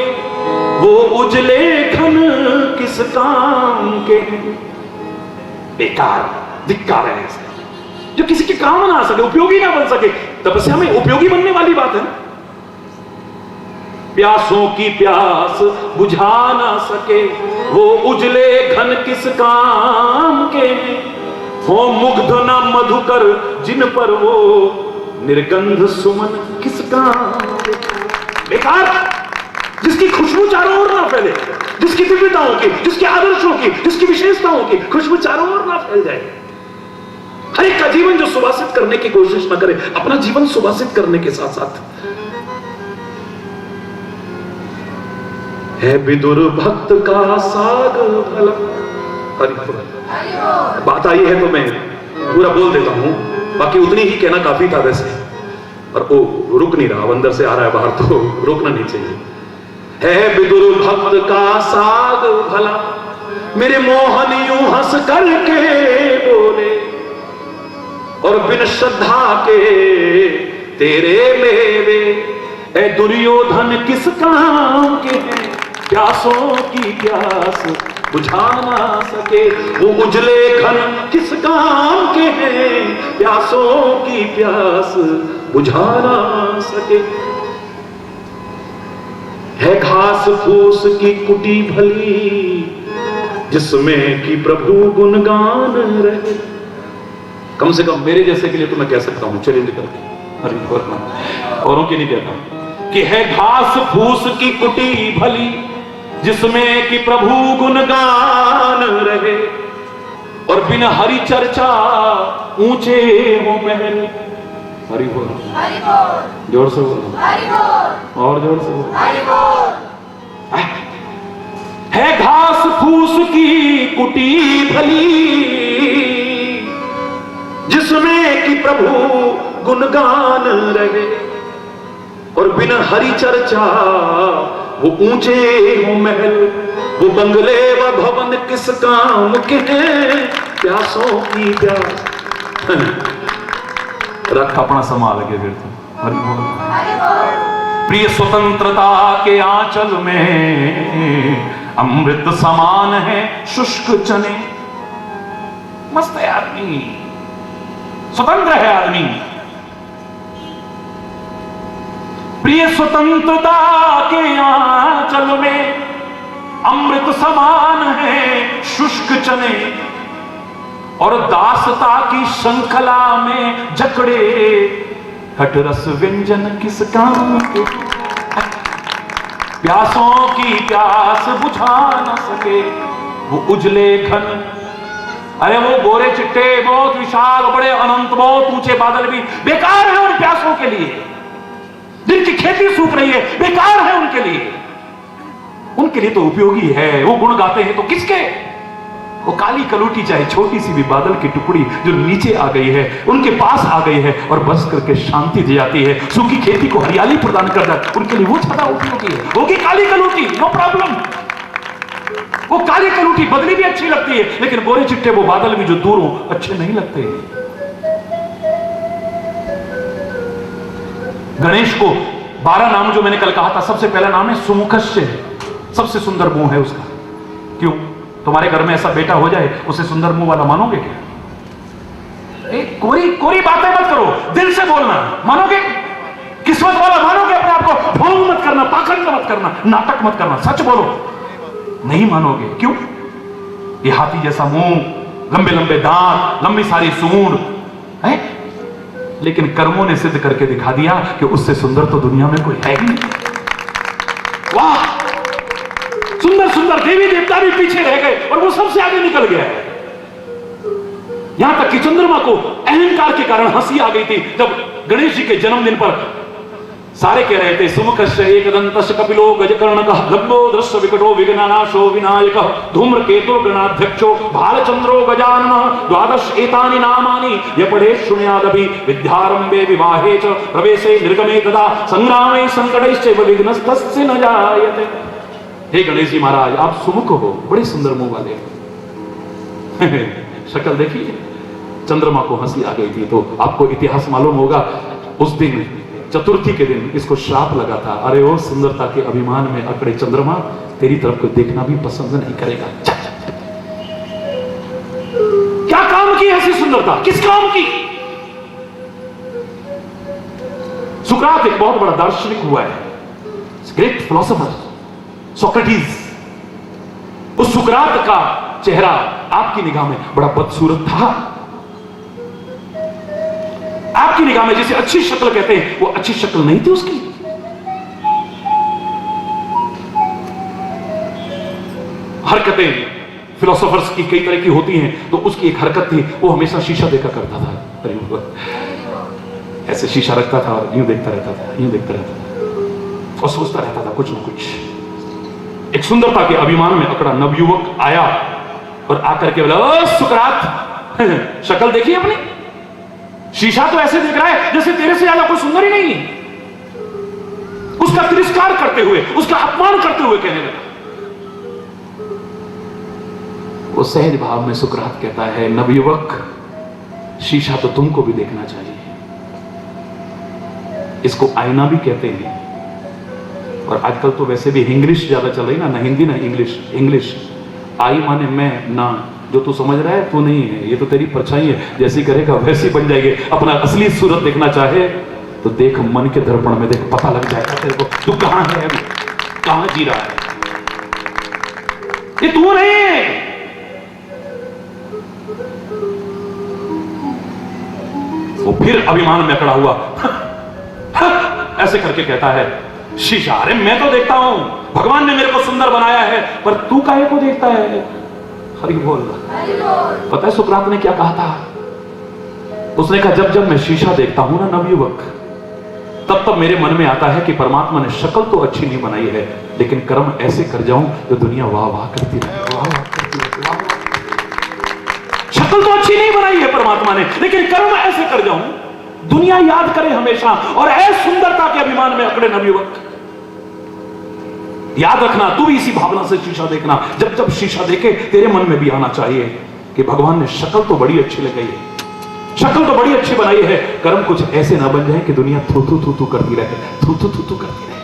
वो उजले घन किस काम के। बेकार, धिक्कार है ऐसे जो किसी के काम ना आ सके, उपयोगी ना बन सके। तपस्या में उपयोगी बनने वाली बात है ना। प्यासों की प्यास बुझा ना सके वो उजले घन किस काम के, हो मुग्ध न मधुकर जिन पर वो निर्गंध सुमन किस काम के। बेकार, जिसकी खुशबू चारों ओर ना फैले, जिसकी दिव्यताओं की, जिसके आदर्शों की, जिसकी विशेषताओं की खुशबू चारों ओर ना फैल जाए। हर एक का जीवन जो सुवासित करने की कोशिश न करे, अपना जीवन सुवासित करने के साथ साथ है विदुर भक्त का साग भला। बात आई है तो मैं पूरा बोल देता हूं, बाकी उतनी ही कहना काफी था वैसे, और वो रुक नहीं रहा, अंदर से आ रहा है बाहर तो रोकना नहीं चाहिए। है विदुर भक्त का साग भला, मेरे मोहन यूं हंस करके बोले, और बिन श्रद्धा के तेरे मेवे ए दुर्योधन किस काम के हैं। प्यासों की प्यास बुझा ना सके वो उजले घन किस काम के हैं। प्यासों की प्यास बुझा ना सके, है घास फूस की कुटी भली जिसमें कि प्रभु गुणगान रहे। कम से कम मेरे जैसे के लिए तो मैं कह सकता हूं चैलेंज करके, हरि बोल, औरों के नहीं कहता, कि है घास फूस की कुटी भली जिसमें कि प्रभु गुणगान रहे, और बिना हरि चर्चा ऊंचे हो महल। हरि बोल, जोर से बोलो, और जोर से बोलो। है घास फूस की कुटी भली जिसमें कि प्रभु गुणगान रहे, और बिना हरि चर्चा वो ऊंचे हो महल। वो बंगले व भवन किस काम के हैं। प्यासों की प्यास रख अपना संभाल के फिर तो, हरि बोल। प्रिय स्वतंत्रता के आंचल में अमृत समान है शुष्क चने। मस्त है आदमी, स्वतंत्र है आदमी। प्रिय स्वतंत्रता के आंचल में अमृत समान है शुष्क चने, और दासता की श्रृंखला में जकड़े, हट रस व्यंजन किस काम के, प्यासों की प्यास बुझा न सके वो उजले घन। अरे वो गोरे चिट्टे बहुत विशाल, बड़े अनंत, बहुत ऊंचे बादल भी बेकार है उन प्यासों के लिए। जिनकी खेती सूख रही है बेकार है उनके लिए, उनके लिए तो उपयोगी है। वो गुण गाते हैं तो किसके? वो काली कलूटी चाहे छोटी सी भी बादल की टुकड़ी जो नीचे आ गई है उनके पास आ गई है और बस करके शांति दे जाती है, सूखी खेती को हरियाली प्रदान कर जाती है, उनके लिए वो ज्यादा उपयोगी है। वो की काली कलूटी नो प्रॉब्लम, वो काली कलूटी बदली भी अच्छी लगती है, लेकिन गोरे चिट्टे वो बादल भी जो दूर हो अच्छे नहीं लगते। गणेश को 12 नाम जो मैंने कल कहा था, सबसे पहला नाम है सुमुखस्य, सबसे सुंदर मुंह है उसका। क्यों? तुम्हारे घर में ऐसा बेटा हो जाए उसे सुंदर मुंह वाला मानोगे क्या? कोरी कोरी बातें मत करो, दिल से बोलना। मानोगे? किस्मत वाला मानोगे अपने आप को? ढोंग मत करना, पाखंड मत करना, नाटक मत करना, सच बोलो। नहीं मानोगे। क्यों? ये हाथी जैसा मुंह, लंबे लंबे दांत, लंबी सारी सूंड है, लेकिन कर्मों ने सिद्ध करके दिखा दिया कि उससे सुंदर तो दुनिया में कोई है ही नहीं। वाह, सुंदर सुंदर देवी देवता भी पीछे रह गए और वो सबसे आगे निकल गया है। यहां तक कि चंद्रमा को अहंकार के कारण हंसी आ गई थी जब गणेश जी के जन्मदिन पर सारे कह रहे थे सुमुखस्य एकदंतस्य कपिलो गजकर्णकः लंबो दृश्य विकटो विघ्ननाशो विनायकः धूम्रकेतुर् गणाध्यक्षो भालचंद्रो गजाननः द्वादश एतानि नामानि य पढ़े शृणुयादपि विद्यारंभे विवाहे च प्रवेशे निर्गमे तथा संग्रामे संकटैश्चैव विघ्नस्तस्य न जायते। हे गणेश जी महाराज, आप सुमुख हो, बड़े सुंदर मुंह वाले। शक्ल देखिए, चंद्रमा को हंसी आ गई थी। तो आपको इतिहास मालूम होगा, उस दिन चतुर्थी के दिन इसको श्राप लगा था, अरे ओ सुंदरता के अभिमान में अकड़े चंद्रमा, तेरी तरफ को देखना भी पसंद नहीं करेगा। क्या काम की ऐसी सुंदरता? किस काम की? सुकरात एक बहुत बड़ा दार्शनिक हुआ है, ग्रेट फिलोसोफर सोक्रेटिस। उस सुकरात का चेहरा आपकी निगाह में बड़ा बदसूरत था। आपकी निगाह में जिसे अच्छी शक्ल कहते हैं वो अच्छी शक्ल नहीं थी उसकी। हरकतें फिलोसोफर्स की कई तरह की होती हैं, तो उसकी एक हरकत थी, वो हमेशा शीशा देखा करता था। ऐसे शीशा रखता था और यूं देखता रहता था, यूं देखता रहता था और सोचता रहता था कुछ न कुछ। एक सुंदरता के अभिमान में अकड़ा नवयुवक आया और आकर के बोला, ओ सुकरात, शक्ल देखी अपनी? शीशा तो ऐसे देख रहा है जैसे तेरे से ज्यादा कोई सुंदर ही नहीं है। उसका तिरस्कार करते हुए, उसका अपमान करते हुए कहने लगा। वो सहज भाव में सुकरात कहता है, नवयुवक, शीशा तो तुमको भी देखना चाहिए। इसको आईना भी कहते हैं। और आजकल तो वैसे भी इंग्लिश ज्यादा चल रही ना हिंदी ना इंग्लिश। इंग्लिश आई माने मैं, ना जो तू समझ रहा है तू नहीं है, ये तो तेरी परछाई है, जैसी करेगा वैसी बन जाएगी। अपना असली सूरत देखना चाहे तो देख मन के दर्पण में, देख, पता लग जाएगा तेरे को तू कहां है, अभी कहां जी रहा है। ये तू नहीं है। वो फिर अभिमान में अकड़ा हुआ, ऐसे करके कहता है, शीशा, अरे मैं तो देखता हूं, भगवान ने मेरे को सुंदर बनाया है, पर तू काहे को देखता है? हरि बोल। पता है सुकरात ने क्या कहा था? उसने कहा, जब जब मैं शीशा देखता हूं ना नवयुवक, तब तब मेरे मन में आता है कि परमात्मा ने शक्ल तो अच्छी नहीं बनाई है, लेकिन कर्म ऐसे कर जाऊं तो दुनिया वाह वाह करती रहे, वाह वाह करती रहे, वाह वाह। शक्ल तो अच्छी नहीं बनाई है परमात्मा ने, लेकिन कर्म ऐसे कर जाऊं दुनिया याद करे हमेशा। और ऐसी सुंदरता के अभिमान में अकड़े नवयुवक। याद रखना, तू भी इसी भावना से शीशा देखना। जब जब शीशा देखे तेरे मन में भी आना चाहिए कि भगवान ने शक्ल तो बड़ी अच्छी लगाई है, शक्ल तो बड़ी अच्छी बनाई है, कर्म कुछ ऐसे ना बन जाए कि दुनिया थू थू थू थू करती रहे, थू थू थू थू करती रहे।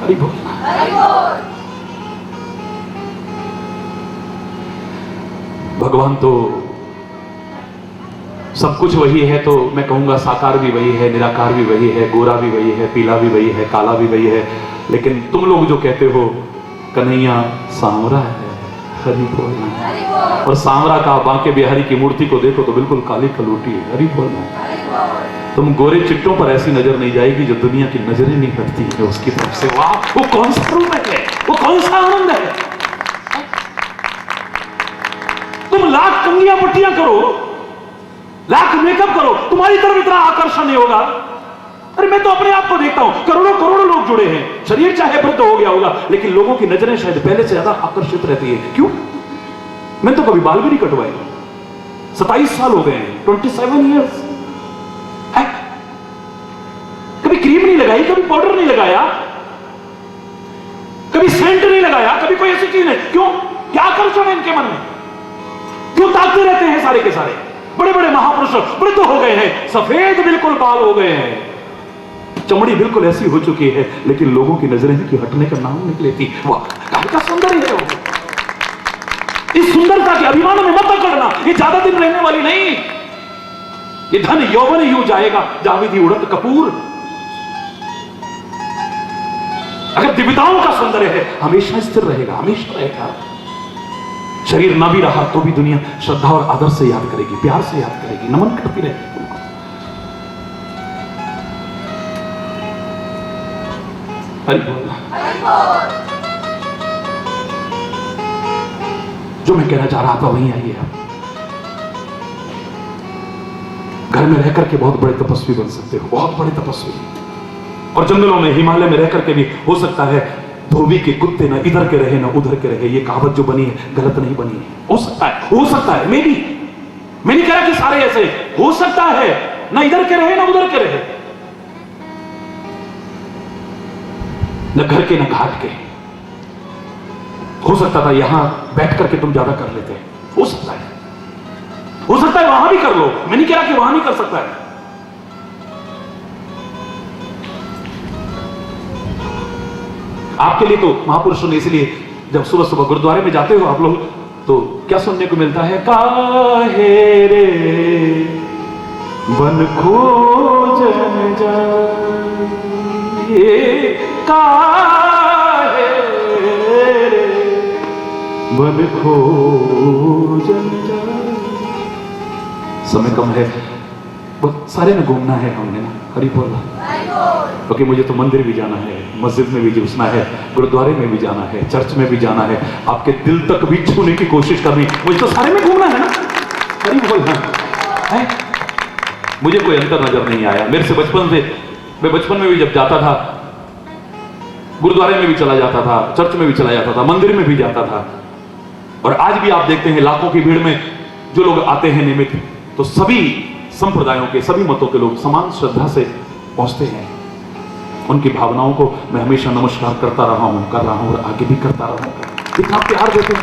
हरि बोल। भगवान तो सब कुछ वही है, तो मैं कहूंगा साकार भी वही है, निराकार भी वही है, गोरा भी वही है, पीला भी वही है, काला भी वही है। लेकिन तुम लोग जो कहते हो कन्हैया सांवरा है, हरि बोल। और सांवरा का बांके बिहारी की मूर्ति को देखो तो बिल्कुल काली कलूटी है, हरि बोल। तुम गोरे चिट्टों पर ऐसी नजर नहीं जाएगी जो दुनिया की नजरें नहीं हटती है उसकी तरफ से। वाह, वो कौन सा रूप है, वो कौन सा आनंद है। तुम लाख कंगियां पट्टियां करो, लाख मेकअप करो, तुम्हारी तरफ इतना आकर्षण नहीं होगा। अरे मैं तो अपने आप को देखता हूं, करोड़ों करोड़ों लोग जुड़े हैं, शरीर चाहे वृद्ध हो गया होगा लेकिन लोगों की नजरें शायद पहले से ज्यादा आकर्षित रहती है। क्यों? मैं तो कभी बाल भी नहीं कटवाए, 27 साल हो गए हैं, 27 ईयर्स। कभी क्रीम नहीं लगाई, कभी पाउडर नहीं लगाया, कभी सेंट नहीं लगाया, कभी कोई ऐसी चीज नहीं। क्यों? क्या आकर्षण है इनके मन में? क्यों ताकते रहते हैं सारे के सारे? बड़े बड़े महापुरुष वृद्ध हो गए हैं, सफेद बिल्कुल बाल हो गए हैं, चमड़ी बिल्कुल ऐसी हो चुकी है, लेकिन लोगों की नजरें की हटने का नाम नहीं लेती। वाह, क्या सौंदर्य है वो। इस सुंदरता के अभिमान में मत करना, ये ज्यादा दिन रहने वाली नहीं। ये धन यौवन यूं जाएगा जाविदी उड़त कपूर। अगर दिव्यताओं का सौंदर्य है हमेशा स्थिर रहेगा, हमेशा रहेगा। शरीर ना भी रहा तो भी दुनिया श्रद्धा और आदर से याद करेगी, प्यार से याद करेगी, नमन करती रहेगी। हरि बोल। जो मैं कहना चाह रहा था वहीं आइए आप। घर में रहकर के बहुत बड़े तपस्वी बन सकते हो, बहुत बड़े तपस्वी। और जंगलों में, हिमालय में रहकर के भी हो सकता है धोबी के कुत्ते ना इधर के रहे ना उधर के रहे। ये कहावत जो बनी है गलत नहीं बनी है। हो सकता है, हो सकता है, मैं नहीं कह रहा कि सारे ऐसे, हो सकता है ना इधर के रहे ना उधर के रहे, न घर के न घाट के। हो सकता था यहां बैठ करके तुम ज्यादा कर लेते, हो सकता है, हो सकता है वहां भी कर लो। मैं नहीं कह रहा कि वहां नहीं कर सकता है। आपके लिए तो महापुरुषों ने, इसलिए जब सुबह सुबह गुरुद्वारे में जाते हो आप लोग तो क्या सुनने को मिलता है? काहे रे बन खोजन जाए, काहे रे बन खोजन जाए। समय कम है, बहुत सारे में घूमना है हमने ना, हरि बोला। क्योंकि मुझे तो मंदिर भी जाना है, मस्जिद में भी घुसना है, गुरुद्वारे में भी जाना है, चर्च में भी जाना है, आपके दिल तक भी छूने की कोशिश करनी। मुझे तो सारे में घूमना है ना, हरि बोलना है। मुझे कोई अंतर नजर नहीं आया मेरे से बचपन से। मैं बचपन में भी जब जाता था गुरुद्वारे में भी चला जाता था, चर्च में भी चला जाता था, मंदिर में भी जाता था। और आज भी आप देखते हैं लाखों की भीड़ में जो लोग आते हैं नियमित, तो सभी संप्रदायों के, सभी मतों के लोग समान श्रद्धा से पहुंचते हैं। उनकी भावनाओं को मैं हमेशा नमस्कार करता रहा हूं, कर रहा हूं और आगे भी करता रहूंगा। इतना प्यार देते हैं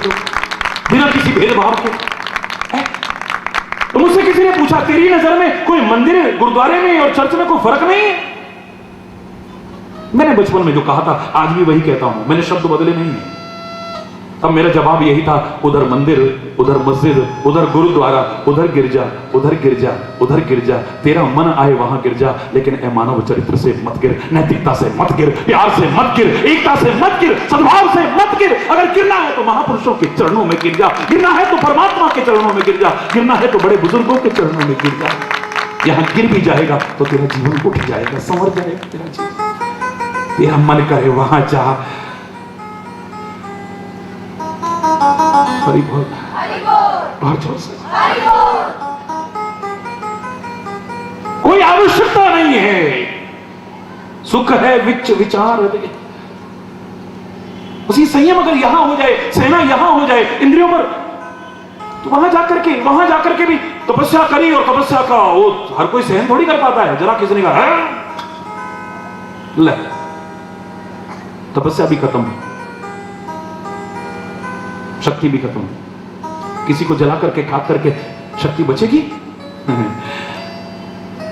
बिना किसी भेदभाव के। तो मुझसे किसी ने पूछा, तेरी नजर में कोई मंदिर, गुरुद्वारे में और चर्च में कोई फर्क नहीं है? मैंने बचपन में जो कहा था आज भी वही कहता हूं, मैंने शब्द बदले नहीं है। तब मेरा जवाब यही था, उधर मंदिर, उधर मस्जिद, उधर गुरुद्वारा, उधर गिरजा, उधर गिरजा, उधर गिरजा, तेरा मन आए वहां गिरजा, लेकिन ए मानव चरित्र से मत गिर, नैतिकता से मत गिर, प्यार से मत गिर, एकता से मत गिर, सद्भाव से मत गिर। अगर गिरना है तो महापुरुषों के चरणों में गिर जा, गिरना है तो परमात्मा के चरणों में गिर जा, गिरना है तो बड़े बुजुर्गों के चरणों में गिर जा। यहां गिर भी जाएगा तो तेरा जीवन उठ जाएगा, संवर जाएगा तेरा जीवन। तेरा मन करे वहां जा। हरि बोल, और जोर से। कोई आवश्यकता नहीं है, सुख है विच विचार दे। उसी संयम अगर यहां हो जाए, सेना यहां हो जाए इंद्रियों पर, तो वहां जाकर के भी तपस्या करी। और तपस्या का वो हर कोई सहन थोड़ी कर पाता है। जरा किसी ने कहा ले, तपस्या भी खत्म, शक्ति भी खत्म। किसी को जला करके, खाक करके शक्ति बचेगी?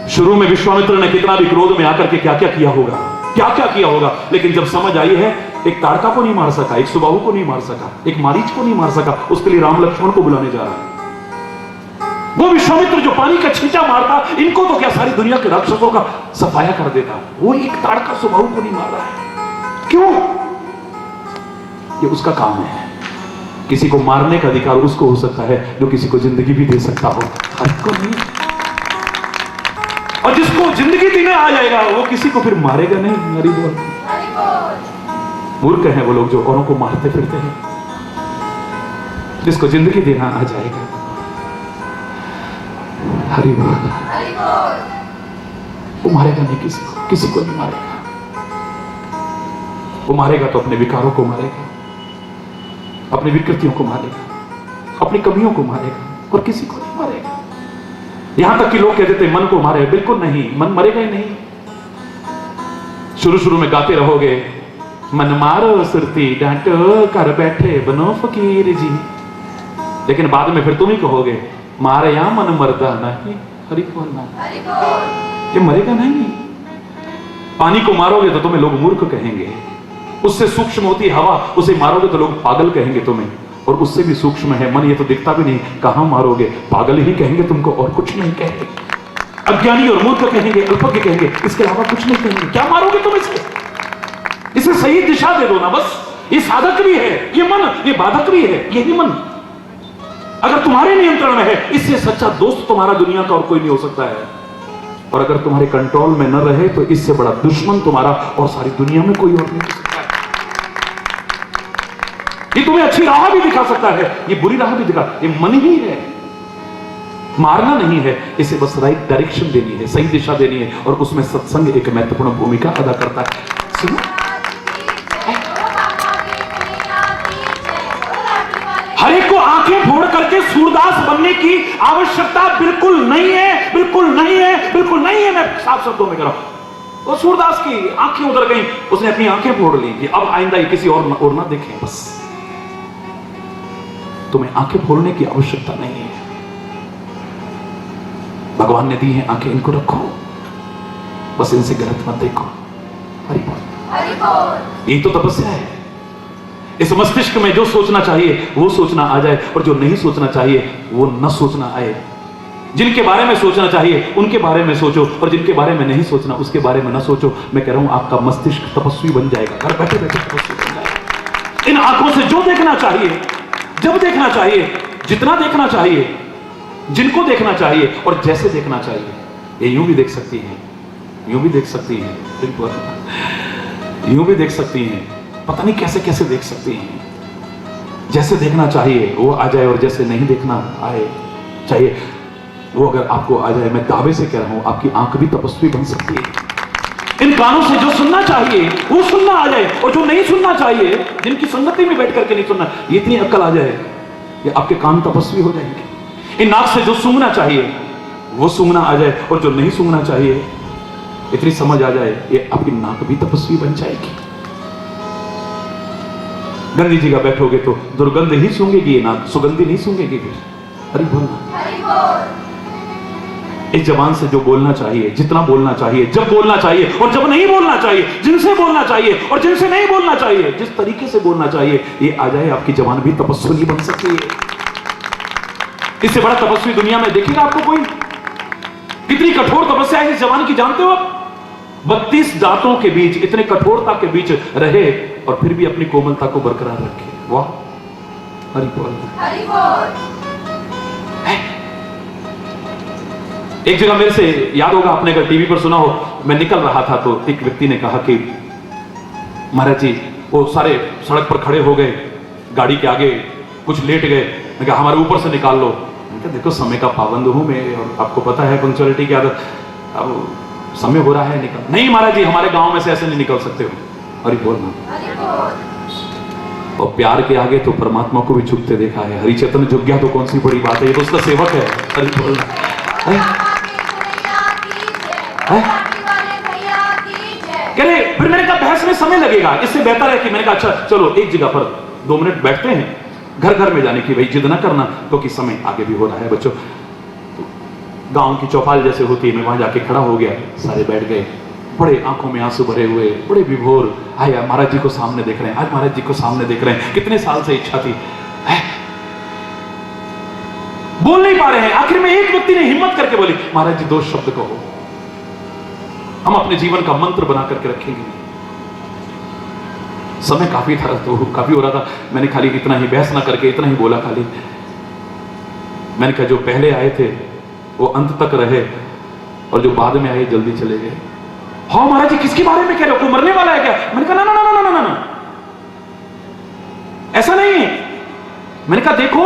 शुरू में विश्वामित्र ने कितना भी क्रोध में आकर के क्या क्या किया होगा, लेकिन जब समझ आई है, एक ताड़का को नहीं मार सका, एक सुबाहु को नहीं मार सका, एक मारीच को नहीं मार सका, उसके लिए राम लक्ष्मण को बुलाने जा रहा है। वो विश्वामित्र जो पानी का छींटा मारता, इनको तो क्या सारी दुनिया के राक्षसों का सफाया कर देता, वो एक ताड़का सुबाहु को नहीं मार रहा है। क्यों? ये उसका काम है। किसी को मारने का अधिकार उसको हो सकता है जो किसी को जिंदगी भी दे सकता हो, हर को नहीं। और जिसको जिंदगी देने आ जाएगा वो किसी को फिर मारेगा नहीं। हरि बोल। मूर्ख हैं वो लोग जो औरों को मारते फिरते हैं। जिसको जिंदगी देना आ जाएगा, हरि बोल, वो मारेगा नहीं किसी को नहीं मारेगा। वो मारेगा तो अपने विकारों को मारेगा, अपनी विकृतियों को मारेगा, अपनी कमियों को मारेगा, और किसी को नहीं मारेगा। यहां तक कि लोग कहते थे मन को मारे, बिल्कुल नहीं, मन मरेगा ही नहीं। शुरू में गाते रहोगे, मन मारो सुरती डांटो कर बैठे बनो फकीर जी, लेकिन बाद में फिर तुम ही कहोगे मारे या मन मरदा नहीं। हरि बोलना, ये मरेगा नहीं। पानी को मारोगे तो तुम्हें लोग मूर्ख कहेंगे, उससे सूक्ष्म होती हवा, उसे मारोगे तो लोग पागल कहेंगे तुम्हें, और उससे भी सूक्ष्म है मन, ये तो दिखता भी नहीं, कहां मारोगे, पागल ही कहेंगे तुमको, और कुछ नहीं कहेंगे। अज्ञानी और मूर्ख कहेंगे, अल्पज्ञ कहेंगे, इसके अलावा कुछ नहीं कहेंगे। क्या मारोगे तुम इसे सही दिशा दे दो ना बस। ये साधक भी है, ये मन, ये बाधक भी है, यही मन अगर तुम्हारे नियंत्रण में है, इससे सच्चा दोस्त तुम्हारा दुनिया का और कोई नहीं हो सकता है। और अगर तुम्हारे कंट्रोल में न रहे तो इससे बड़ा दुश्मन तुम्हारा और सारी दुनिया में कोई और नहीं हो सकता है। ये तुम्हें अच्छी राह भी दिखा सकता है, ये बुरी राह भी दिखा, ये मन ही है। मारना नहीं है, इसे बस राइट डायरेक्शन देनी है, सही दिशा देनी है, और उसमें सत्संग एक महत्वपूर्ण भूमिका अदा करता है। सुनो, हर एक को आंखें फोड़ करके सूरदास बनने की आवश्यकता बिल्कुल नहीं है, बिल्कुल नहीं है, बिल्कुल नहीं है। मैं साफ शब्दों में कह रहा हूं, वो सूरदास की आंखें उधर गई, उसने अपनी आंखें फोड़ ली कि अब आइंदा ये किसी और ना देखें। बस तुम्हें आंखें फोड़ने की आवश्यकता नहीं है, भगवान ने दी है आंखें, इनको रखो, बस इनसे गलत मत देखो। हरि बोल। यही तो तपस्या है। इस मस्तिष्क में जो सोचना चाहिए वो सोचना आ जाए, और जो नहीं सोचना चाहिए वो न सोचना आए। जिनके बारे में सोचना चाहिए उनके बारे में सोचो, और जिनके बारे में नहीं सोचना उसके बारे में न सोचो। मैं कह रहा हूं आपका मस्तिष्क तपस्वी बन जाएगा, घर बैठे बैठे तपस्वी बन जाएगा। इन आंखों से जो देखना चाहिए, जब देखना चाहिए, जितना देखना चाहिए, जिनको देखना चाहिए और जैसे देखना चाहिए, ये यूं भी देख सकती हैं, यूं भी देख सकती हैं, यूं भी देख सकती हैं, पता नहीं कैसे कैसे देख सकती हैं। जैसे देखना चाहिए वो आ जाए, और जैसे नहीं देखना आए चाहिए वो अगर आपको आ जाए, मैं दावे से कह रहा हूं आपकी आंख भी तपस्वी बन सकती है। इन कानों से जो सुनना चाहिए वो सुनना आ जाए, और जो नहीं सुनना चाहिए, जिनकी संगति में बैठ करके नहीं सुनना, ये इतनी अक्ल आ जाए, ये आपके कान तपस्वी हो जाएंगे। इन नाक से जो सूंघना चाहिए वो सूंघना आ जाए, और जो नहीं सूंघना चाहिए इतनी समझ आ जाए, ये आपकी नाक भी तपस्वी बन जाएगी। गंदी जगह बैठोगे तो दुर्गंध ही सूंघेगी ये नाक, सुगंधी नहीं सूंघेगी फिर। हरि बोलना। इस जबान से जो बोलना चाहिए, जितना बोलना चाहिए, जब बोलना चाहिए और जब नहीं बोलना चाहिए, जिनसे बोलना चाहिए और जिनसे नहीं बोलना चाहिए, जिस तरीके से बोलना चाहिए, ये आ जाए, आपकी जबान भी तपस्वी बन सकती है। इससे बड़ा तपस्वी दुनिया में देखेगा आपको कोई? कितनी कठोर तपस्या है इस जबान की, जानते हो आप? 32 दांतों के बीच, इतने कठोरता के बीच रहे और फिर भी अपनी कोमलता को बरकरार रखे। वाह, हरि बोल, हरि बोल। एक जगह मेरे से याद होगा, आपने अगर टीवी पर सुना हो, मैं निकल रहा था तो एक व्यक्ति ने कहा कि महाराज जी, वो सारे सड़क पर खड़े हो गए, गाड़ी के आगे कुछ लेट गए। मैं कहा हमारे ऊपर से निकाल लो। मैं कहा देखो समय का पाबंद हूं मैं, और आपको पता है पंक्चुअलिटी की आदत, अब समय हो रहा है, निकल। नहीं महाराज जी, हमारे गांव में से ऐसे नहीं निकल सकते हो। अरे बोलना। और प्यार के आगे तो परमात्मा को भी झुकते देखा है। हरिचेतन झुक गया तो कौन सी बड़ी बात है, ये तो उसका सेवक है। अरे बोलना। फिर मैंने कहा बहस में समय लगेगा, इससे बेहतर है कि मैंने कहा अच्छा चलो एक जगह पर 2 मिनट बैठते हैं, घर घर में जाने की भाई जिद ना करना, क्योंकि समय आगे भी हो रहा है बच्चों। गांव की चौपाल जैसे होती है, मैं वहां जाके खड़ा हो गया, सारे बैठ गए, बड़े आंखों में आंसू भरे हुए, बड़े विभोर। आया महाराज जी को सामने देख रहे हैं, आज महाराज जी को सामने देख रहे हैं, कितने साल से इच्छा थी, बोल नहीं पा रहे हैं। आखिर में एक व्यक्ति ने हिम्मत करके बोली, महाराज जी 2 शब्द कहो, हम अपने जीवन का मंत्र बना करके रखेंगे। समय काफी था तो काफी हो रहा था, मैंने खाली इतना ही बहस ना करके इतना ही बोला खाली। मैंने कहा जो पहले आए थे वो अंत तक रहे और जो बाद में आए जल्दी चले गए। हाँ महाराज जी किसके बारे में कह रहे हो, कोई मरने वाला है क्या? मैंने कहा ना ना ना ना ना ना, ऐसा नहीं है। मैंने कहा देखो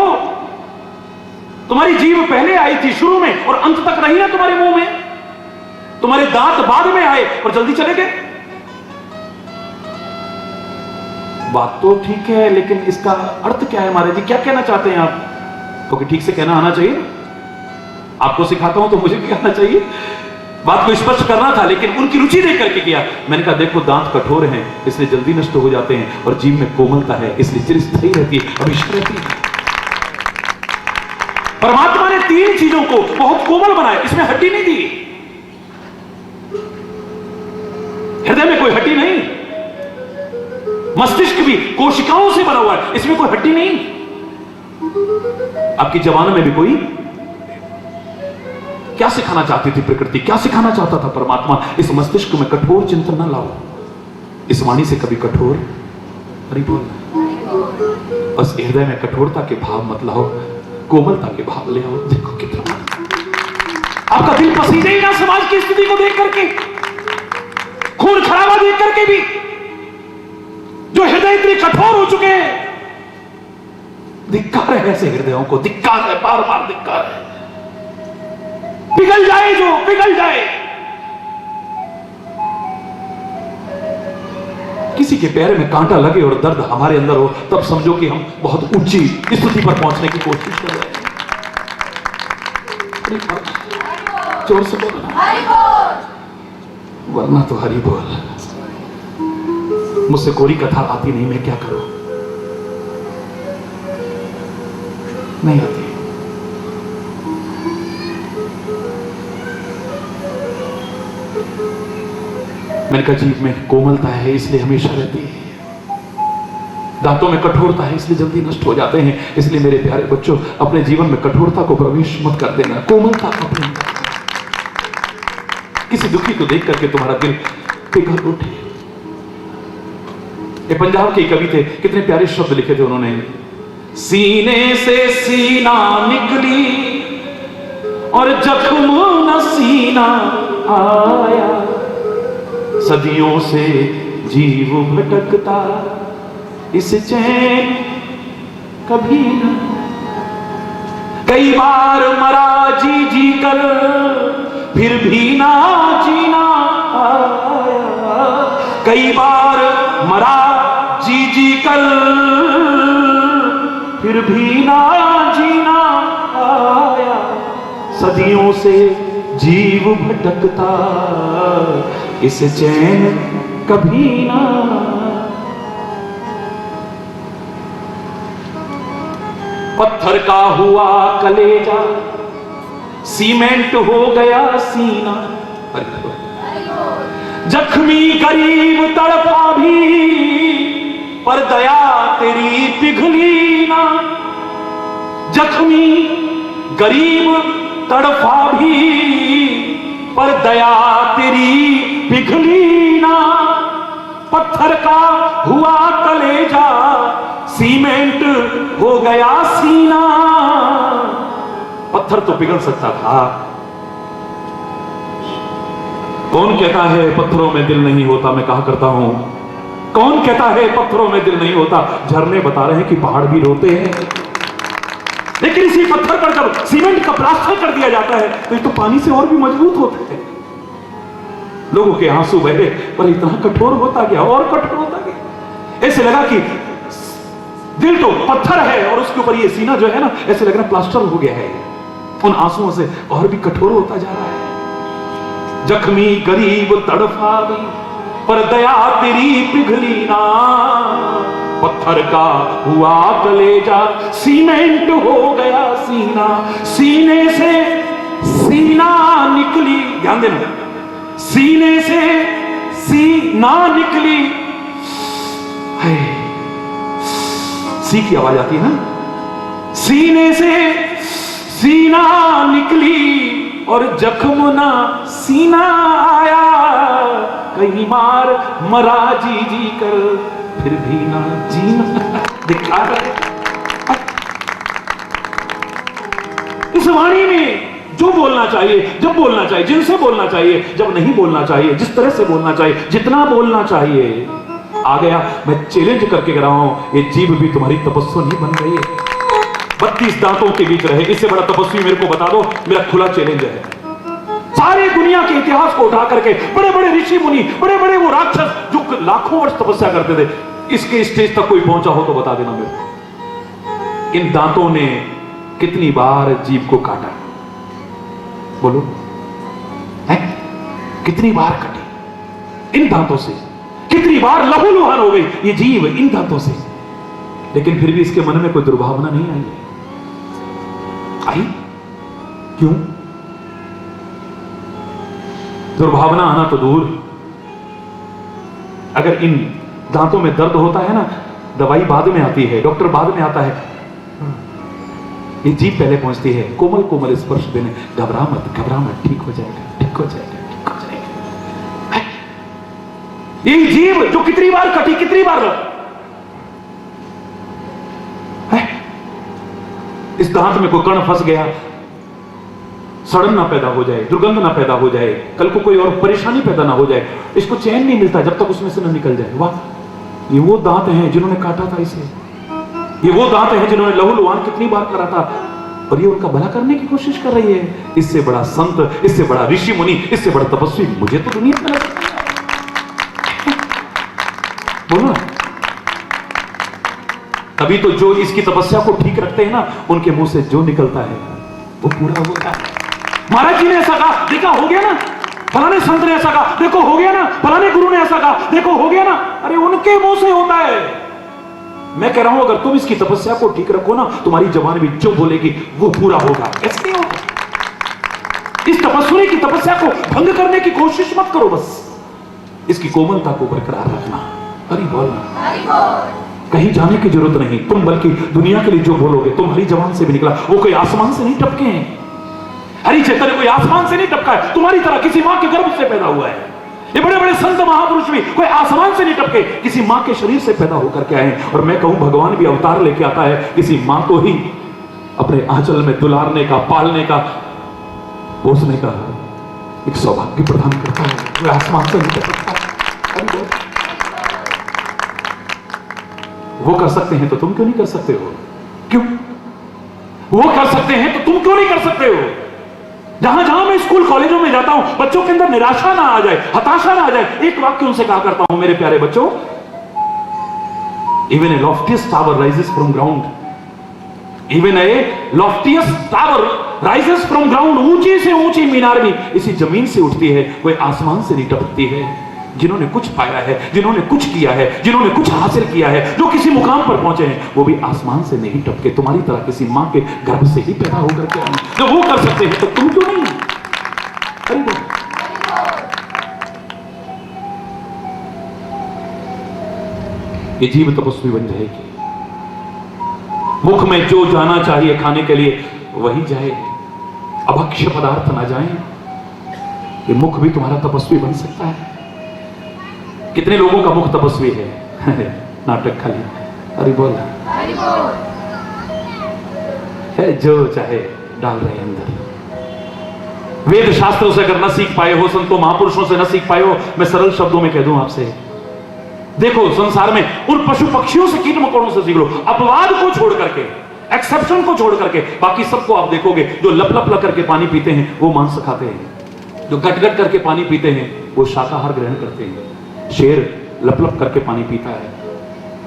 तुम्हारी जीभ पहले आई थी शुरू में और अंत तक रही ना तुम्हारे मुंह में, तुम्हारे दांत बाद में आए और जल्दी चले गए। बात तो ठीक है लेकिन इसका अर्थ क्या है महाराज जी, क्या कहना चाहते हैं आप? क्योंकि ठीक से कहना आना चाहिए, आपको सिखाता हूं तो मुझे भी आना चाहिए। बात को स्पष्ट करना था लेकिन उनकी रुचि देख करके किया। मैंने कहा देखो दांत कठोर हैं इसलिए जल्दी नष्ट हो जाते हैं और जीभ में कोमलता है इसलिए चिरस्थायी रहती है, हमेशा रहती है। परमात्मा ने तीन चीजों को बहुत कोमल बनाया, इसमें हड्डी नहीं दी। हृदय में कोई हड्डी नहीं, मस्तिष्क भी कोशिकाओं से बना हुआ है, इसमें कोई हड्डी नहीं। आपकी जवान में भी कोई, क्या सिखाना चाहती थी प्रकृति, क्या सिखाना चाहता था परमात्मा? इस मस्तिष्क में कठोर चिंतन न लाओ, इस वाणी से कभी कठोर हरि बोल, बस हृदय में कठोरता के भाव मत लाओ, कोमलता के भाव ले आओ। देखो कितना आपका दिल पसीने ही ना समाज की स्थिति को देख करके, खून खराबा देख करके भी, जो हृदय इतने कठोर हो चुके हैं। धिक्कार है ऐसे हृदयों को, धिक्कार है, बार बार धिक्कार है। पिघल जाए जो पिघल जाए। किसी के पैर में कांटा लगे और दर्द हमारे अंदर हो तब समझो कि हम बहुत ऊंची स्थिति पर पहुंचने की कोशिश कर रहे हैं। जोर से बोलना, वरना तो हरि बोल। मुझसे कोरी कथा आती नहीं, मैं क्या करूं? नहीं आती। मैंने कहा जीभ में कोमलता है इसलिए हमेशा रहती है, दांतों में कठोरता है इसलिए जल्दी नष्ट हो जाते हैं। इसलिए मेरे प्यारे बच्चों अपने जीवन में कठोरता को प्रवेश मत कर देना, कोमलता अपने। किसी दुखी को देख करके तुम्हारा दिल पिघल उठे। ये पंजाब के कवि थे, कितने प्यारे शब्द लिखे थे उन्होंने। सीने से सीना निकली और जख्म न सीना आया, सदियों से जीव भटकता इस चैन कभी न। कई बार मरा जी जी कर फिर भी ना जीना आया, कई बार मरा जी जी कर फिर भी ना जीना आया, सदियों से जीव भटकता इस चैन कभी ना। पत्थर का हुआ कलेजा सीमेंट हो गया सीना, जख्मी गरीब तड़पा भी पर दया तेरी पिघली ना, जख्मी गरीब तड़पा भी पर दया तेरी पिघली ना। पत्थर का हुआ कलेजा सीमेंट हो गया सीना। पत्थर तो पिघल सकता था, कौन कहता है पत्थरों में दिल नहीं होता? मैं कहा करता हूं, कौन कहता है पत्थरों में दिल नहीं होता? झरने बता रहे हैं कि पहाड़ भी रोते हैं। लेकिन इसी पत्थर पर जब सीमेंट का प्लास्टर कर दिया जाता है तो ये तो पानी से और भी मजबूत होते हैं। लोगों के आंसू बहे पर इतना कठोर होता गया और कठोर होता गया। ऐसे लगा कि दिल तो पत्थर है और उसके ऊपर ये सीना जो है ना, ऐसे लग रहा प्लास्टर हो गया है। उन आंसुओं से और भी कठोर होता जा रहा है। जख्मी गरीब तड़फा भी पर दया तेरी पिघली ना। पत्थर का हुआ कलेजा सीमेंट हो गया सीना, सीने से सीना निकली, ध्यान देना, सीने से सीना निकली। सी की आवाज आती है ना, सीने से सीना निकली और जख्म ना सीना आया। कई बार मरा जी जी कर फिर भी ना जीना दिखा रहे। इस वाणी में जो बोलना चाहिए, जब बोलना चाहिए, जिनसे बोलना चाहिए, जब नहीं बोलना चाहिए, जिस तरह से बोलना चाहिए, जितना बोलना चाहिए, आ गया। मैं चैलेंज करके कह रहा हूं, ये जीभ भी तुम्हारी तपस्वी बन गई है। 32 दांतों के बीच रहे, इससे बड़ा तपस्वी मेरे को बता दो। मेरा खुला चैलेंज है। सारी दुनिया के इतिहास को उठा करके बड़े बड़े ऋषि मुनि, बड़े बड़े वो राक्षस जो लाखों वर्ष तपस्या करते थे, इसके स्टेज तक कोई पहुंचा हो तो बता देना मेरे को। इन दांतों ने कितनी बार जीभ को काटा? बोलो, है? कितनी बार कटी इन दांतों से? कितनी बार लहूलुहान हो गई ये जीव इन दांतों से? लेकिन फिर भी इसके मन में कोई दुर्भावना नहीं आई। आई क्यों? दुर्भावना आना तो दूर, अगर इन दांतों में दर्द होता है ना, दवाई बाद में आती है, डॉक्टर बाद में आता है, ये जीभ पहले पहुंचती है, कोमल कोमल स्पर्श देने। घबरा मत, ठीक हो जाएगा, ठीक हो जाएगा, ठीक हो जाएगा। ये जीभ जो कितनी बार कटी, कितनी बार इस दांत में कोई कण फंस गया, सड़न ना पैदा हो जाए, दुर्गंध ना पैदा हो जाए, कल को कोई और परेशानी पैदा ना हो जाए, इसको चैन नहीं मिलता जब तक उसमें से ना निकल जाए। वाह, ये वो दांत हैं जिन्होंने काटा था इसे, ये वो दांत हैं जिन्होंने लहूलुहान कितनी बार करा था, और ये उनका भला करने की कोशिश कर रही है। इससे बड़ा संत, इससे बड़ा ऋषि मुनि, इससे बड़ा तपस्वी मुझे तो दुनिया में लगता है। बोलो ना। तभी तो जो इसकी तपस्या को ठीक रखते हैं ना, उनके मुंह से जो निकलता है वो पूरा होता है। महाराज जी ने ऐसा कहा, देखा हो गया ना, फलाने संत ने ऐसा कहा, देखो हो गया ना, फलाने गुरु ने ऐसा कहा, देखो हो गया ना। अरे उनके मुंह से होता है। मैं कह रहा हूं अगर तुम इसकी तपस्या को ठीक रखो ना, तुम्हारी जबान भी जो बोलेगी वो पूरा होगा। ऐसे नहीं होगा। इस तपस्वी की तपस्या को भंग करने की कोशिश मत करो, बस इसकी कोमलता को बरकरार रखना। हरि बोल, कहीं जाने की जरूरत नहीं। तुम बल्कि दुनिया के लिए जो बोलोगे तुम्हारी जबान से भी निकला, वो कोई आसमान से नहीं टपके हैं। हरि चैतन्य कोई आसमान से नहीं टपका है, तुम्हारी तरह किसी मां के गर्भ से पैदा हुआ है। ये बड़े बड़े संत महापुरुष भी कोई आसमान से नहीं टपके, किसी मां के शरीर से पैदा होकर के आए। और मैं कहूं भगवान भी अवतार लेके आता है किसी मां को ही अपने आंचल में दुलारने का, पालने का, पोसने का एक सौभाग्य प्रदान करता है। वो आसमान से नहीं टपकता। वो कर सकते हैं तो तुम क्यों नहीं कर सकते हो? क्यों? वो कर सकते हैं तो तुम क्यों नहीं कर सकते हो? जहां जहां मैं स्कूल कॉलेजों में जाता हूं, बच्चों के अंदर निराशा ना आ जाए, हताशा ना आ जाए, एक वाक्य उनसे कहा करता हूं, मेरे प्यारे बच्चों, even a loftiest tower rises from ground, even a loftiest tower rises from ground. ऊंची से ऊंची मीनार भी इसी जमीन से उठती है, कोई आसमान से नहीं टपकती है। जिन्होंने कुछ पाया है, जिन्होंने कुछ किया है, जिन्होंने कुछ हासिल किया है, जो किसी मुकाम पर पहुंचे हैं, वो भी आसमान से नहीं टपके, तुम्हारी तरह किसी मां के गर्भ से ही पैदा होकर के आए। जो वो कर सकते हैं तो तुम क्यों नहीं? अरे वो ये जीव तपस्वी बन जाएगी। मुख में जो जाना चाहिए खाने के लिए वही जाए, अभक्ष्य पदार्थ ना जाए। ये मुख भी तुम्हारा तपस्वी बन सकता है। कितने लोगों का मुख तपस्वी है? नाटक खाली। अरे बोल है, जो चाहे डाल रहे अंदर। वेद शास्त्रों से अगर न सीख पाए हो, संतों महापुरुषों से न सीख पाए हो, मैं सरल शब्दों में कह दूं आपसे, देखो संसार में उन पशु पक्षियों से, कीट मकोड़ों से सीख लो। अपवाद को छोड़ करके, एक्सेप्शन को छोड़ करके, बाकी सबको आप देखोगे जो लप लप लप करके पानी पीते हैं वो मांस खाते हैं, जो गट गट करके पानी पीते हैं वो शाकाहार ग्रहण करते हैं। शेर लपलप करके पानी पीता है,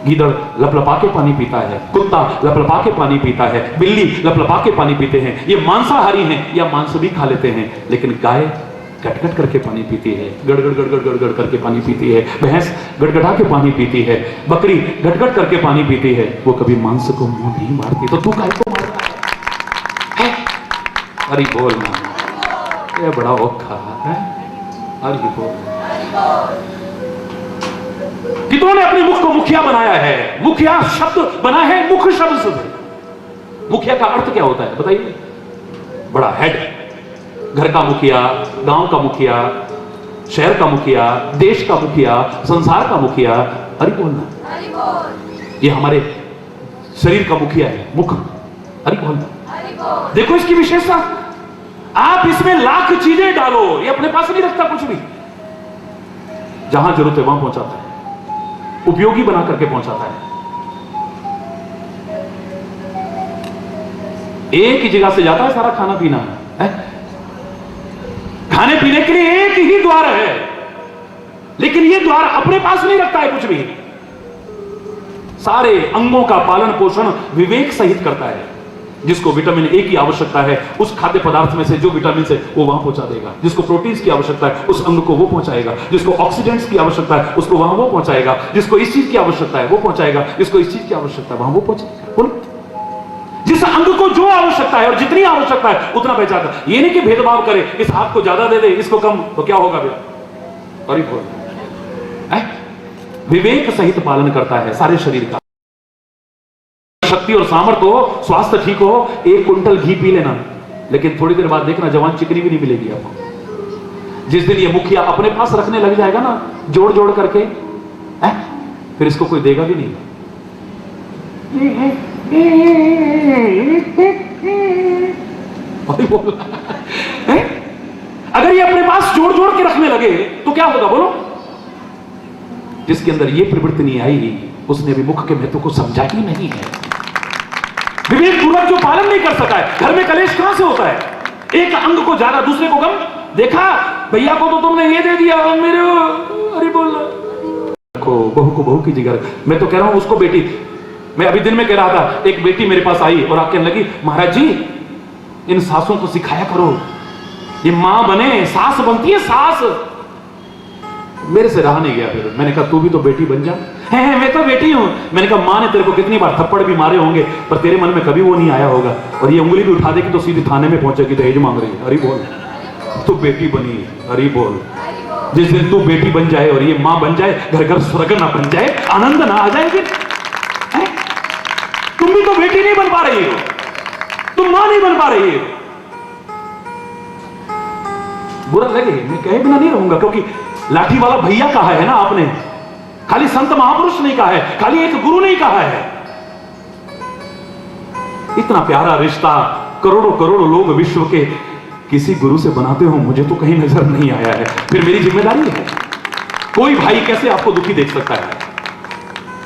गीदड़ लपलपा के पानी पीता है, कुत्ता लपलपा के पानी पीता है, बिल्ली लपलपा के पानी पीते हैं। ये मांसाहारी हैं या मांस भी खा लेते हैं, लेकिन गाय गटगट करके पानी पीती है, गड़गड़ गड़गड़ गड़गड़ करके पानी पीती है, भैंस गड़गड़ा के पानी पीती है, बकरी गटगट करके पानी पीती है, वो कभी मांस को मुंह नहीं मारती। तो तू गाय को मार रहा है? अरे बोल ना, ये बड़ा औखा है। अरे बोल, कितनों ने अपने मुख को मुखिया बनाया है। मुखिया शब्द बना है मुख शब्द से। मुखिया का अर्थ क्या होता है बताइए? बड़ा हेड, घर का मुखिया, गांव का मुखिया, शहर का मुखिया, देश का मुखिया, संसार का मुखिया। अरे बोलना, ये हमारे शरीर का मुखिया है, मुख। हरि बोल। देखो इसकी विशेषता, आप इसमें लाख चीजें डालो, ये अपने पास नहीं रखता कुछ भी। जहां जरूरत है वहां पहुंचाता है, उपयोगी बना करके पहुंचाता है। एक ही जगह से जाता है सारा खाना पीना है। खाने पीने के लिए एक ही द्वार है, लेकिन ये द्वार अपने पास नहीं रखता है कुछ भी। सारे अंगों का पालन पोषण विवेक सहित करता है। जिसको विटामिन ए की आवश्यकता है उस खाद्य पदार्थ में से जो विटामिन है वो वहां पहुंचा देगा। जिसको प्रोटीन्स की आवश्यकता है उस अंग को वो पहुंचाएगा। जिसको ऑक्सीडेंट्स की आवश्यकता है उसको वहां वो पहुंचाएगा। जिसको इस चीज की आवश्यकता है वो पहुंचाएगा। जिसको इस चीज की आवश्यकता है वहां वो पहुंचाएगा। जिस अंग को जो आवश्यकता है और जितनी आवश्यकता है उतना पहचानता है। ये नहीं कि भेदभाव करे, इस हाथ को ज्यादा दे दे इसको कम, तो क्या होगा भैया? और विवेक सहित पालन करता है सारे शरीर का। शक्ति और सामर्थ्य हो, स्वास्थ्य ठीक हो, 1 कुंटल घी पी लेना, लेकिन थोड़ी देर बाद देखना जवान चिकनी भी नहीं मिलेगी आपको। जिस दिन ये मुखिया अपने पास रखने लग जाएगा ना, जोड़ जोड़ करके, फिर इसको कोई देगा भी नहीं। अगर ये अपने पास जोड़ जोड़ के रखने लगे तो क्या होगा बोलो? जिसके अंदर ये प्रवृत्ति नहीं आई उसने भी मुख के महत्व को समझा ही नहीं है। विवेक पूर्वक जो पालन नहीं कर सका है, घर में कलेश कहां से होता है? एक अंग को ज्यादा दूसरे को कम। देखा भैया को तो तुमने ये दे दिया, मेरे अरे बोल बहू को बहू की जिगर। मैं तो कह रहा हूं उसको बेटी। मैं अभी दिन में कह रहा था, एक बेटी मेरे पास आई और आके लगी, महाराज जी इन सासों को सिखाया करो, ये मां बने, सास बनती है सास। मेरे से रहा नहीं गया। फिर मैंने कहा तू भी तो बेटी बन जा। है मैं तो बेटी हूं। मैंने कहा मां ने तेरे को कितनी बार थप्पड़ भी मारे होंगे पर तेरे मन में कभी वो नहीं आया होगा, और ये उंगली भी उठा देगी तो सीधी थाने में पहुंचेगी, दहेज मांग रही है। हरि बोल। तू बेटी बनी, हरि बोल। जिस दिन तू बेटी बन जाए और ये मां बन जाए, घर घर स्वर्ग ना बन जाए, आनंद ना आ जाएगी। तुम भी तो बेटी नहीं बन पा रही हो, तुम मां नहीं बन पा रही हो। बुरा लगे मैं कहे बिना नहीं रहूंगा, क्योंकि लाठी वाला भैया कहा है ना आपने, खाली संत महापुरुष नहीं कहा है, खाली एक गुरु नहीं कहा है। इतना प्यारा रिश्ता करोड़ों करोड़ों लोग विश्व के किसी गुरु से बनाते हो, मुझे तो कहीं नजर नहीं आया है। फिर मेरी जिम्मेदारी है। कोई भाई कैसे आपको दुखी देख सकता है?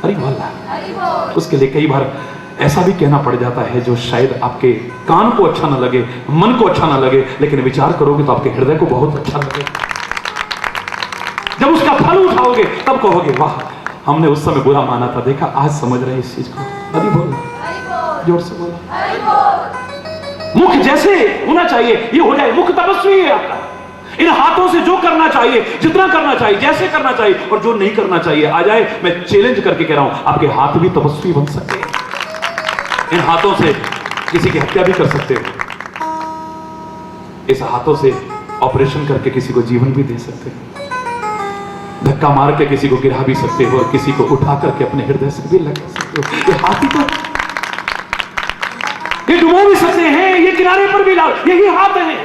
अरे वाला उसके लिए कई बार ऐसा भी कहना पड़ जाता है जो शायद आपके कान को अच्छा ना लगे, मन को अच्छा ना लगे, लेकिन विचार करोगे तो आपके हृदय को बहुत अच्छा लगे। जब उसका फल उठाओगे तब कहोगे वाह, हमने उस समय बुरा माना था, देखा आज समझ रहे इस चीज को। अभी बोलो, जोर से बोलो। मुख जैसे होना चाहिए ये हो जाए। मुख तपस्वी है आपका। इन हाथों से जो करना चाहिए, जितना करना चाहिए, जैसे करना चाहिए, और जो नहीं करना चाहिए आ जाए। मैं चैलेंज करके कह रहा हूं, आपके हाथ भी तपस्वी बन सकते हैं। इन हाथों से किसी की हत्या भी कर सकते हो। इस हाथों से ऑपरेशन करके किसी को जीवन भी दे सकते हो। धक्का मार के किसी को गिरा भी सकते हो और किसी को उठा करके अपने हृदय से भी लगा सकते हो। ये हाथ ही तो, ये डुबो भी सकते हैं, ये किनारे पर भी डाल, यही हाथ है।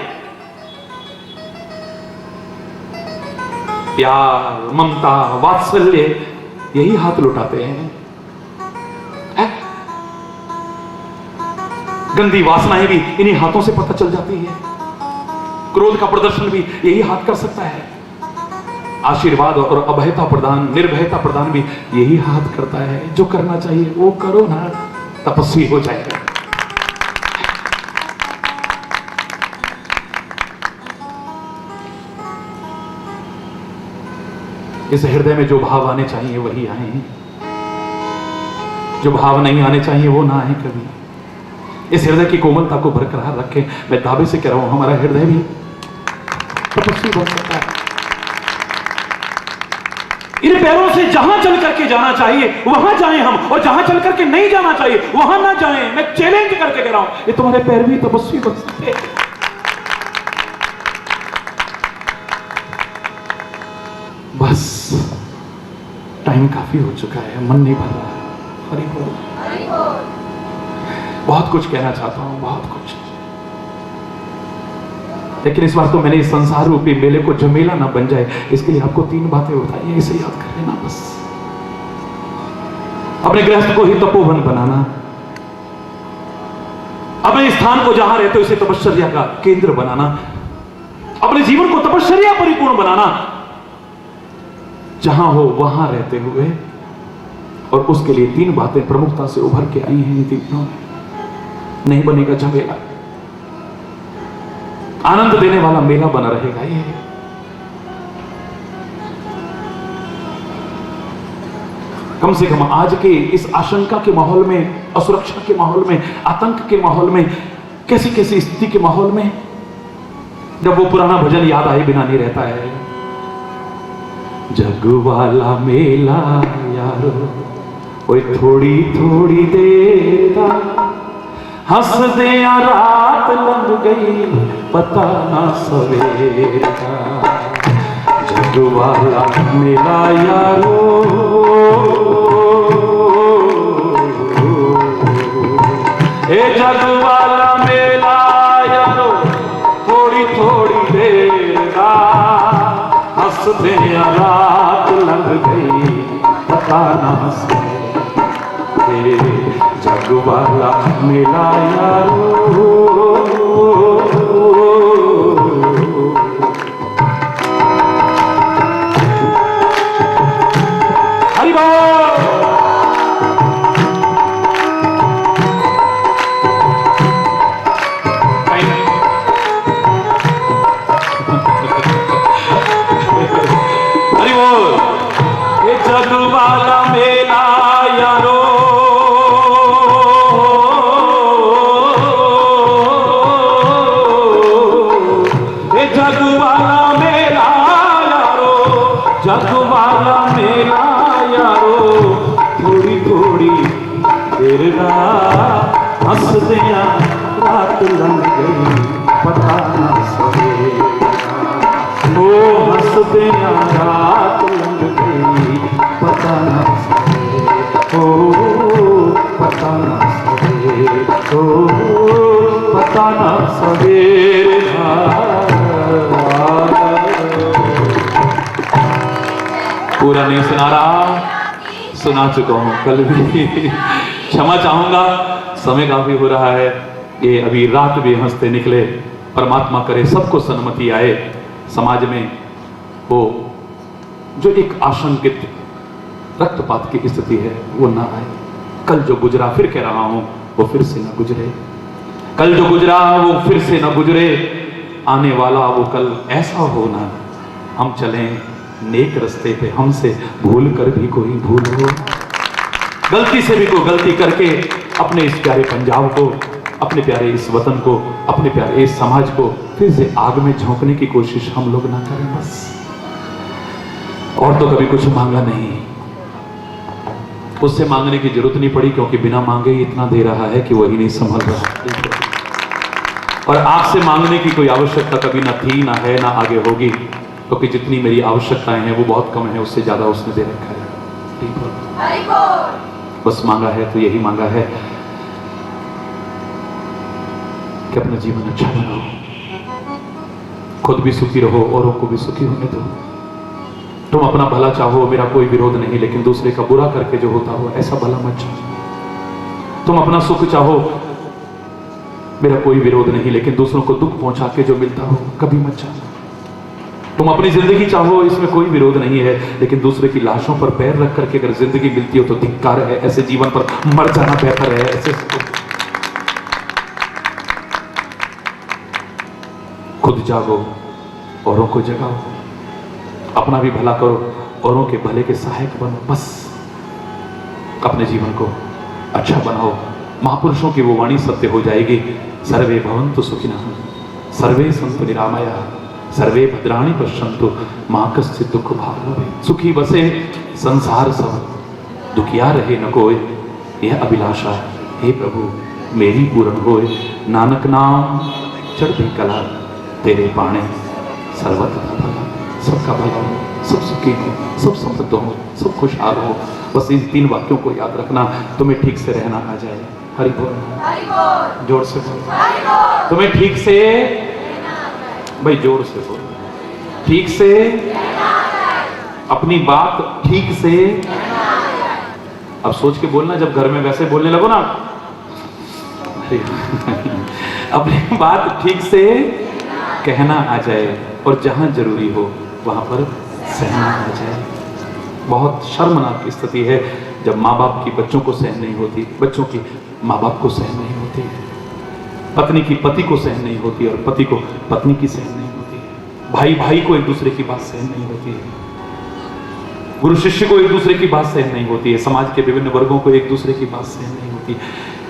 प्यार, ममता, वात्सल्य, यही हाथ लुटाते हैं। गंदी वासनाएं भी इन्हीं हाथों से पता चल जाती है। क्रोध का प्रदर्शन भी यही हाथ कर सकता है। आशीर्वाद और अभयता प्रदान, निर्भयता प्रदान भी यही हाथ करता है। जो करना चाहिए वो करो ना, तपस्वी हो जाएगा। इस हृदय में जो भाव आने चाहिए वही आए, जो भाव नहीं आने चाहिए वो ना आए कभी। इस हृदय की कोमलता को बरकरार रखें। मैं दावे से कह रहा हूं, हमारा हृदय भी तपस्वी बन सकता है। इन पैरों से जहां चल करके जाना चाहिए वहां जाएं हम, और जहां चल करके नहीं जाना चाहिए वहां ना जाएं। मैं चैलेंज करके कह रहा हूं, ये तुम्हारे पैर भी तपस्वी बन सकते हैं। बस टाइम काफी हो चुका है, मन नहीं भर रहा है। हरि बोल। बहुत कुछ कहना चाहता हूं, बहुत कुछ, लेकिन इस बार तो मैंने इस संसार रूपी मेले को झमेला ना बन जाए, इसके लिए आपको 3 बातें बताई, इसे याद कर लेना बस। अपने गृहस्थ को ही तपोवन बनाना, अपने स्थान को जहां रहते हो इसे तपश्चर्या का केंद्र बनाना, अपने जीवन को तपश्चर्या परिपूर्ण बनाना, जहां हो वहां रहते हुए। और उसके लिए 3 बातें प्रमुखता से उभर के आई हैं इन तीनों में। नहीं बनेगा झमेला, आनंद देने वाला मेला बना रहेगा ये। कम से कम आज के इस आशंका के माहौल में, असुरक्षा के माहौल में, आतंक के माहौल में, कैसी कैसी स्थिति के माहौल में, जब वो पुराना भजन याद आए बिना नहीं रहता है। जग वाला मेला यारो, ओए थोड़ी थोड़ी देर दा, हंस दे रात लंघ गई पता ना सवेर का। जग वाला मेला यारो, ए जग वाला मेला यारो, थोड़ी थोड़ी देर का, हंस दे रात लंघ गई पता ना सवेर। जग वाला मेला यारो, हरि बोल। हरि बोल। ये जग वाला मेला यारो, जग वाला मेला यारो, जग वाला मेला यारो, थोड़ी थोड़ी देर रात, हंस दिया रात लंघ गई पता ना सवेरा। ओ हंस दिया रात लंघ गई पता ना सवेरा। ओ पता ना सवेरा, ओ पता ना सवेरा। पूरा नहीं सुना रहा, सुना चुका हूं कल भी। क्षमा चाहूंगा, समय काफी हो रहा है। ये अभी रात भी हंसते निकले। परमात्मा करे सबको सन्मति आए, समाज में वो जो एक आशंकित रक्तपात की स्थिति है वो ना आए। कल जो गुजरा, फिर कह रहा हूं, वो फिर से ना गुजरे। कल जो गुजरा वो फिर से ना गुजरे। आने वाला वो कल ऐसा हो ना, हम चलें नेक रास्ते पे, हमसे भूल कर भी कोई भूल हो। गलती से भी कोई गलती करके अपने इस प्यारे पंजाब को, अपने प्यारे इस वतन को, अपने प्यारे इस समाज को फिर से आग में झोंकने की कोशिश हम लोग ना करें बस। और तो कभी कुछ मांगा नहीं, उससे मांगने की जरूरत नहीं पड़ी, क्योंकि बिना मांगे ही इतना दे रहा है कि वही नहीं संभल रहा। और आपसे मांगने की कोई आवश्यकता कभी ना थी, ना है, ना आगे होगी, क्योंकि जितनी मेरी आवश्यकताएं हैं वो बहुत कम है, उससे ज्यादा उसने दे रखा है। बस मांगा है तो यही मांगा है कि अपना जीवन अच्छा बनाओ, खुद भी सुखी रहो, औरों को भी सुखी होने दो। तुम अपना भला चाहो, मेरा कोई विरोध नहीं, लेकिन दूसरे का बुरा करके जो होता हो ऐसा भला मत चाहो। तुम अपना सुख चाहो, मेरा कोई विरोध नहीं, लेकिन दूसरों को दुख पहुंचा के जो मिलता हो कभी मत चाहो। तुम अपनी जिंदगी चाहो, इसमें कोई विरोध नहीं है, लेकिन दूसरे की लाशों पर पैर रख करके अगर जिंदगी मिलती हो तो धिक्कार है। ऐसे जीवन पर मर जाना बेहतर है। ऐसे खुद जागो, औरों को जगाओ, अपना भी भला करो, औरों के भले के सहायक बनो। बस अपने जीवन को अच्छा बनाओ। महापुरुषों की वो वाणी सत्य हो जाएगी। सर्वे भवन्तु सुखिनः, सर्वे सन्तु निरामयाः, सर्वे भद्राणि पश्यन्तु, मा कश्चित् दुःख भाग् भवेत्। सुखी बसे संसार सब, दुखिया रहे न कोय, यह अभिलाषा हे प्रभु मेरी पूर्ण होए। नानक नाम चढ़ती कला, तेरे पाणे सर्वत्र भला। सबका भला हो, सब सुखी हो, सब समृद्ध हो, सब खुशहाल हो। बस इन 3 वाक्यों को याद रखना, तुम्हें ठीक से रहना आ जाए। हरि बोल, जोर से बोल। तुम्हें ठीक से, भाई जोर से बोल, ठीक से अपनी बात ठीक से अब सोच के बोलना, जब घर में वैसे बोलने लगो ना, अपनी बात ठीक से कहना आ जाए और जहां जरूरी हो वहां पर सहना आ जाए। बहुत शर्मनाक स्थिति है जब माँ बाप की बच्चों को सहन नहीं होती, बच्चों की माँ बाप को सहन नहीं होती, पत्नी की पति को सहन नहीं होती और पति को पत्नी की सहन नहीं होती, भाई भाई को एक दूसरे की बात सहन नहीं होती है, गुरु शिष्य को एक दूसरे की बात सहन नहीं होती है, समाज के विभिन्न वर्गों को एक दूसरे की बात सहन नहीं होती।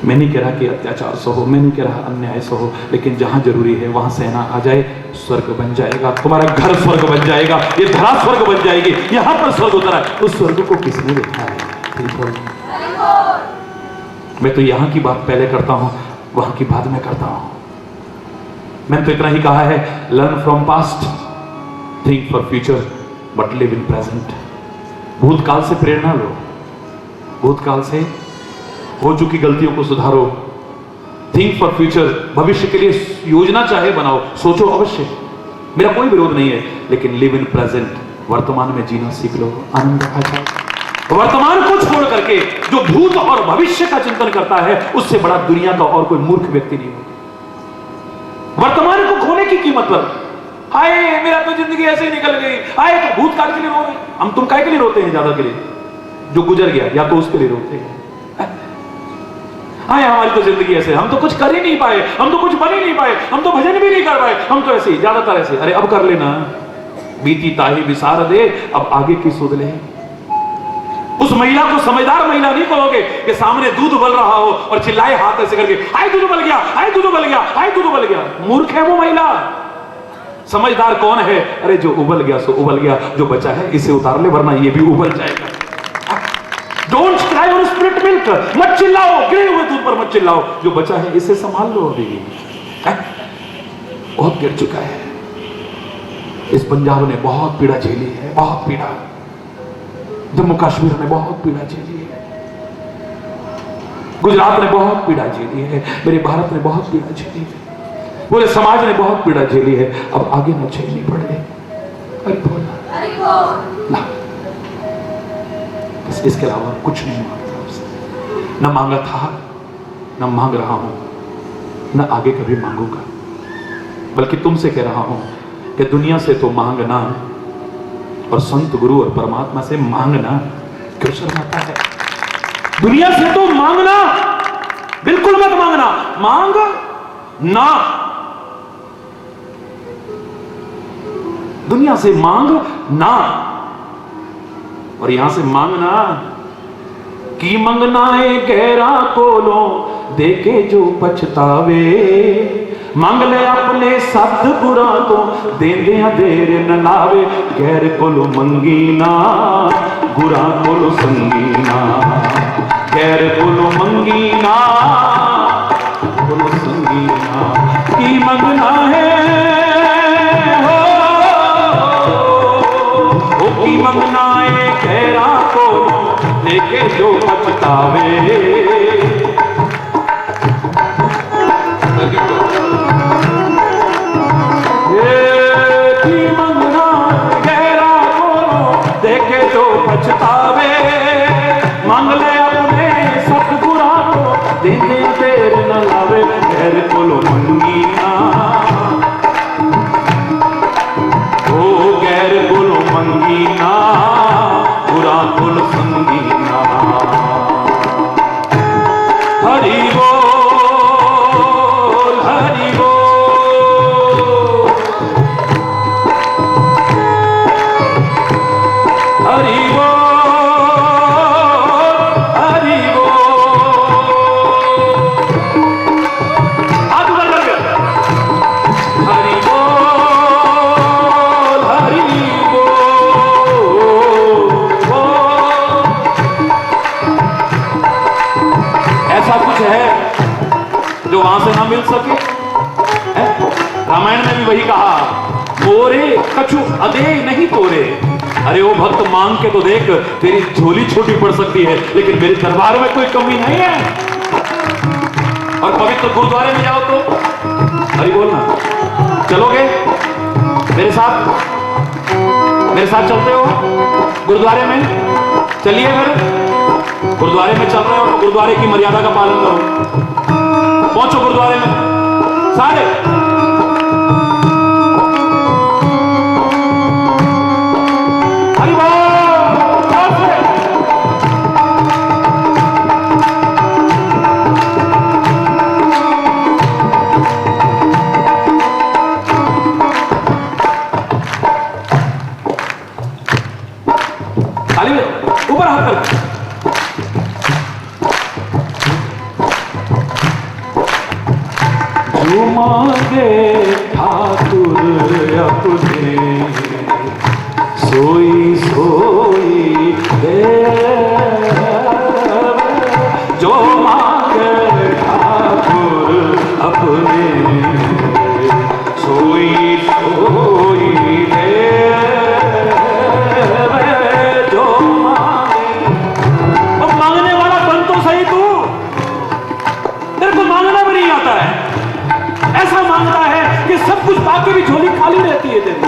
मैं नहीं कह रहा कि अत्याचार सहो, मैं नहीं कह रहा अन्याय सहो, लेकिन जहां जरूरी है वहां सहना आ जाए, स्वर्ग बन जाएगा, तुम्हारा घर स्वर्ग बन जाएगा, ये धरा स्वर्ग बन जाएगी। यहां पर स्वर्ग उतरा, उस स्वर्ग को किसने देखा है? मैं तो यहां की बात पहले करता हूं, वहां की बात मैं करता हूं। मैंने तो इतना ही कहा है, learn from past, think for future, but live in present. भूतकाल से प्रेरणा लो, भूतकाल से हो चुकी गलतियों को सुधारो। थिंक फॉर फ्यूचर, भविष्य के लिए योजना चाहे बनाओ, सोचो अवश्य, मेरा कोई विरोध नहीं है, लेकिन लिव इन प्रेजेंट, वर्तमान में जीना सीख लो, आनंद रखा जाए। वर्तमान को छोड़ करके जो भूत और भविष्य का चिंतन करता है, उससे बड़ा दुनिया का और कोई मूर्ख व्यक्ति नहीं होगा। वर्तमान को खोने की कीमत पर, हाय मेरा तो जिंदगी ऐसे ही निकल गई, हाय तो भूतकाल के लिए रो रहे हैं हम, तुम काय के लिए रोते हैं? ज्यादा के लिए जो गुजर गया, या तो उसके लिए रोते हैं। हाय हमारी तो जिंदगी ऐसे, हम तो कुछ कर ही नहीं पाए, हम तो कुछ बन ही नहीं पाए, हम तो भजन भी नहीं कर पाए, हम तो ऐसे ही, ज्यादातर ऐसे। अरे अब कर लेना, बीती ताही विसार दे, अब आगे की सुध ले। उस महिला को समझदार महिला नहीं कहोगे कि सामने दूध उबल रहा हो और चिल्लाए हाथ ऐसे करके, हाय दूध उबल गया, हाय दूध उबल गया, हाय दूध उबल गया। मूर्ख है वो महिला। समझदार कौन है? अरे जो उबल गया सो उबल गया, जो बचा है इसे उतार ले, वरना ये भी उबल जाएगा। Don't cry on split milk, मत चिल्लाओ, गिरे हुए दूध पर मत चिल्लाओ, जो बचा है इसे संभाल लो। अभी बहुत गिर चुका है। इस पंजाब ने बहुत पीड़ा झेली है, बहुत पीड़ा। जम्मू कश्मीर ने बहुत पीड़ा झेली है, गुजरात ने बहुत पीड़ा झेली है, मेरे भारत ने बहुत पीड़ा झेली है, पूरे समाज ने बहुत पीड़ा झेली है। अब आगे न झेलनी पड़े। अरे बोल ना, इसके अलावा कुछ नहीं मांगता आपसे, न मांगा था, न मांग रहा हूं, न आगे कभी मांगूंगा। बल्कि तुमसे कह रहा हूं कि दुनिया से तो मांगना और संत गुरु और परमात्मा से मांगना क्यों शर्माता है? दुनिया से तो मांगना बिल्कुल मत मांगना, मांग ना, दुनिया से मांग ना। और यहां से मांगना की मंगना है गहरा कोलो देके जो पछतावे, मांग ले अपने सतगुरा तो देंदे देर न लावे। गैर कोलो मंगी ना, गुरा कोलो संगी ना, गैर कोलो मंगी ना, कोलो संगी ना। की मंगना है हो की मंगना है गहरा कोलो देके जो पछतावे। पछतावे, मांग ले अपने सतगुरा को देने देर न लावे। गैर कोलो मंगी ना, ओ गैर कोलो मंगी ना, बुरा कोलो संगी ना। हरि बोल, हरि बोल, हरि बोल, हरि बोल। हाथ ऊपर करके हरि बोल, हरि बोल। ऐसा कुछ है जो वहां से ना मिल सके? रामायण में भी वही कहा, मोरे कछु अदे नहीं तोरे। अरे वो भक्त मांग के तो देख, तेरी झोली छोटी पड़ सकती है लेकिन मेरे दरबार में कोई कमी नहीं है। और पवित्र गुरुद्वारे में जाओ तो हरि बोलना, चलोगे मेरे साथ? मेरे साथ चलते हो गुरुद्वारे में? चलिए फिर। गुरुद्वारे में चल रहे हो तो गुरुद्वारे की मर्यादा का पालन करो। पहुंचो गुरुद्वारे में सारे। हरि बोल। ऊपर हाथ कर। जो मांगे ठाकुर अपने सोई सोई दे। जो मांगे ठाकुर अपने सोई सोई दे। ऐसा मांगता है कि सब कुछ पाके भी झोली खाली रहती है तेरी।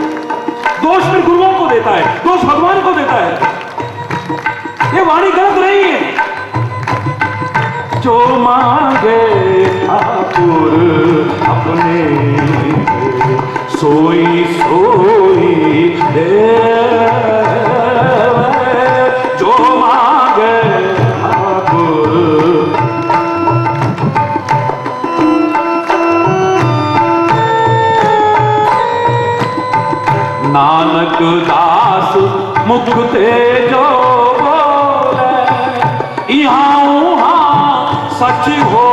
दोष फिर गुरुओं को देता है, दोष भगवान को देता है। ये वाणी गलत नहीं है। जो मांगे ठाकुर अपने सोई सोई दे। जो मांगे ठाकुर। नानक दास मुख ते जो बोले यहाँ वहाँ सच हो।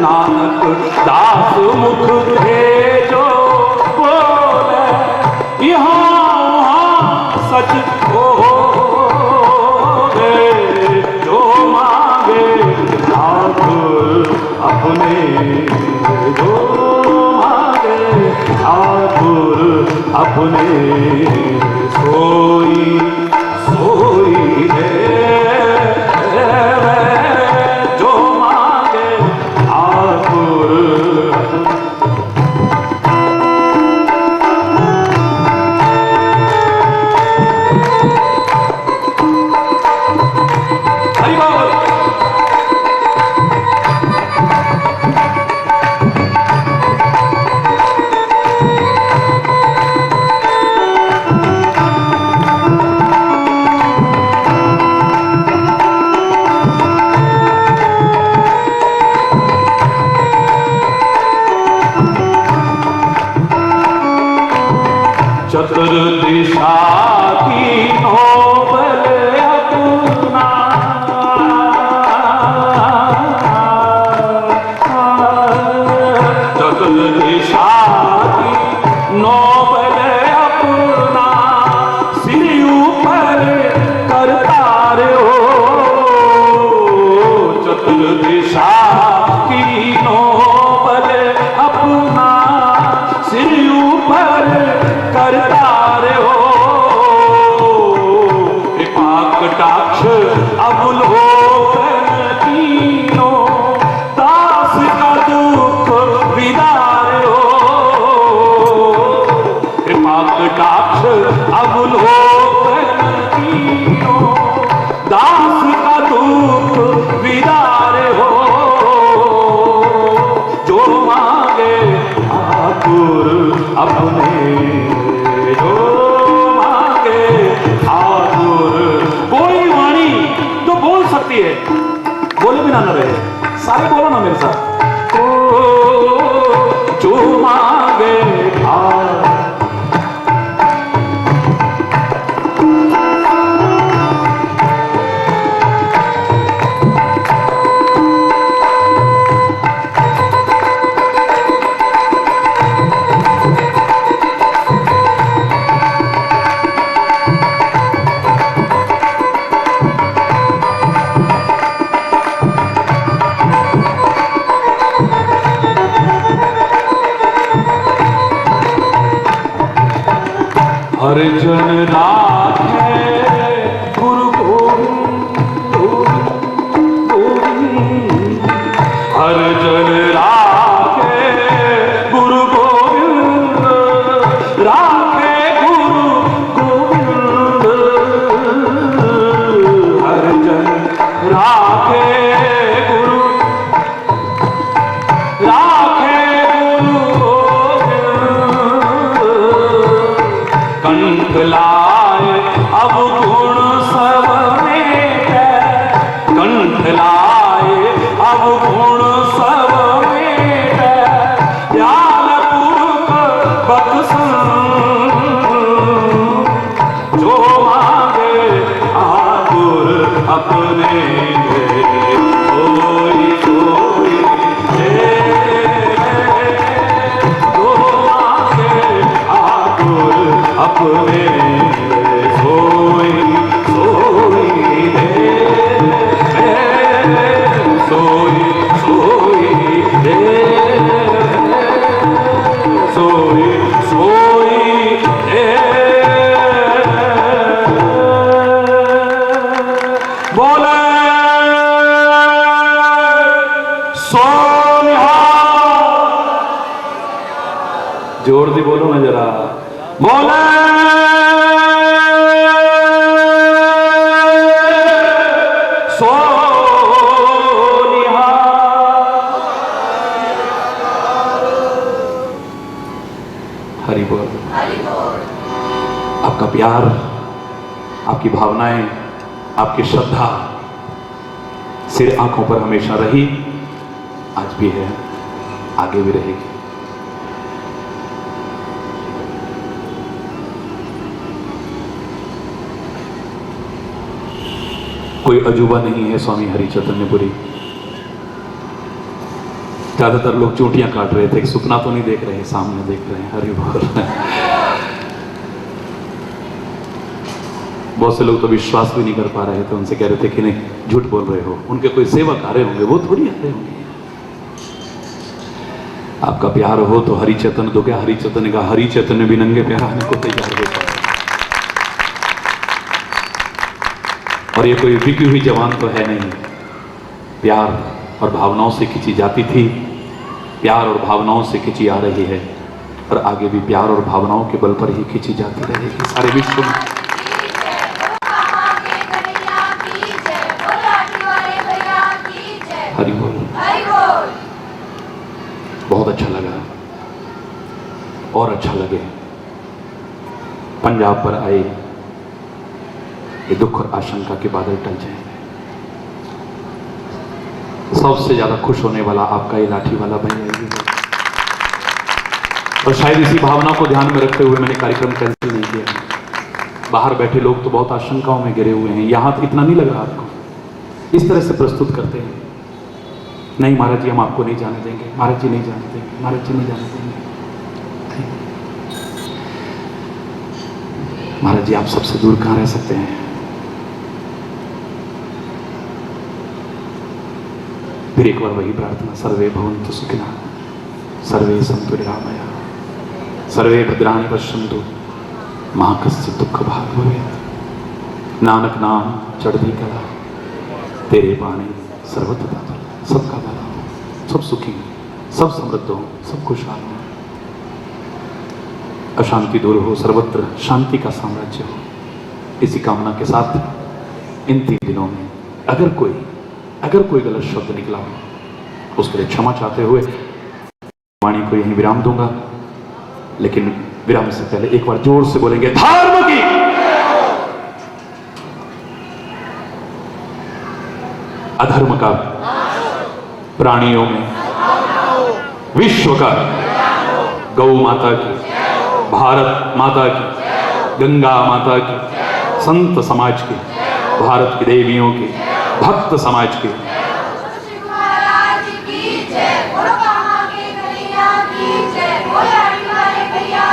नानक दास मुख ते जो बोले यहाँ वहाँ सच हो। जो मांगे ठाकुर अपने। जो ठाकुर अपने सोई सोई दे। जो मांगे ठाकुर। हरि बोल। चतुर्दिशा की नोबल अपना। चतुर्दिशा की नोबल अपना। सिर ऊपर करता रे हो। चतुर्दिशा की नोबल अपना। सिर ऊपर करता रे हो। कृपा कटाक्ष अवलोकन कीनो। दास का दुख विदारे हो। कृपा कटाक्ष अवलोकन कीनो। दास का दुख विदारे हो। जो मांगे ठाकुर अपने। जो मांगे ठाकुर। कोई वाणी तो बोल सकती है, बोले बिना न रहे। सारे बोलो ना मेरे साथ। ओ जो मांगे ठाकुर। कंठ लाए अब गुण सब मेटे, कंठ लाए अब गुण सब मेटे, ज्ञान पूर्वक बख्शन जो मांगे आतुर अपने दे, सोई सोई दे, जो मांगे आतुर अपने दे, सोई सोई दे, सोई सोई दे, सोई सोई दे। बोले जोर दी बोलो ना जरा, बोले सोनिहा। हरि बोल। आपका प्यार, आपकी भावनाएं, आपकी श्रद्धा सिर आंखों पर हमेशा रही, आज भी है, आगे भी रहेगी। कोई अजूबा नहीं है स्वामी हरि चैतन्यपुरी। ज्यादातर लोग चूंटियां काट रहे थे, सुपना तो नहीं देख रहे, सामने देख रहे हैं। हरि बोल। बहुत से लोग तो विश्वास भी नहीं कर पा रहे थे, उनसे कह रहे थे कि नहीं झूठ बोल रहे हो, उनके कोई सेवक आ रहे होंगे, वो थोड़ी आते होंगे। आपका प्यार हो तो हरि चैतन्य तो क्या, हरि चैतन्य का हरि चैतन्य भी नंगे प्यार आने को तैयार होता है। और ये कोई बिकी हुई जवान तो है नहीं, प्यार और भावनाओं से खिंची जाती थी, प्यार और भावनाओं से खिंची आ रही है, और आगे भी प्यार और भावनाओं के बल पर ही खिंची जाती रहेगी सारे विश्व में। हरि बोल। बहुत अच्छा लगा और अच्छा लगे पंजाब पर आए ये दुख और आशंका के बादल टल जाएंगे। सबसे ज्यादा खुश होने वाला आपका ये लाठी वाला भैया है, और शायद इसी भावना को ध्यान में रखते हुए मैंने कार्यक्रम कैंसिल नहीं किया। बाहर बैठे लोग तो बहुत आशंकाओं में घिरे हुए हैं, यहां इतना नहीं लग रहा आपको, इस तरह से प्रस्तुत करते हैं, नहीं महाराज जी हम आपको नहीं जाने देंगे, महाराज जी नहीं जाने देंगे, महाराज जी नहीं जाने देंगे। महाराज जी आप सबसे दूर कहां रह सकते हैं। फिर एक बार वही प्रार्थना, सर्वे भवन्तु सुखिनः, सर्वे सन्तु निरामया, सर्वे भद्राणि पश्यन्तु, मा कश्चित् दुःख भाग् भवेत्। नानक नाम चढ़ती कला, तेरे पानी सर्वत्र दाता। सबका भला हो, सब सुखी हो, सब समृद्ध हो, सब खुशहाल हो, अशांति दूर हो, सर्वत्र शांति का साम्राज्य हो। इसी कामना के साथ इन 3 दिनों में अगर कोई गलत शब्द निकला हो उसके लिए क्षमा चाहते हुए वाणी को यहीं विराम दूंगा। लेकिन विराम से पहले एक बार जोर से बोलेंगे धर्म की, अधर्म का प्राणियों में, विश्व का, गौ माता की, भारत माता की, गंगा माता की, संत समाज की, भारत की देवियों की, भक्त समाज की,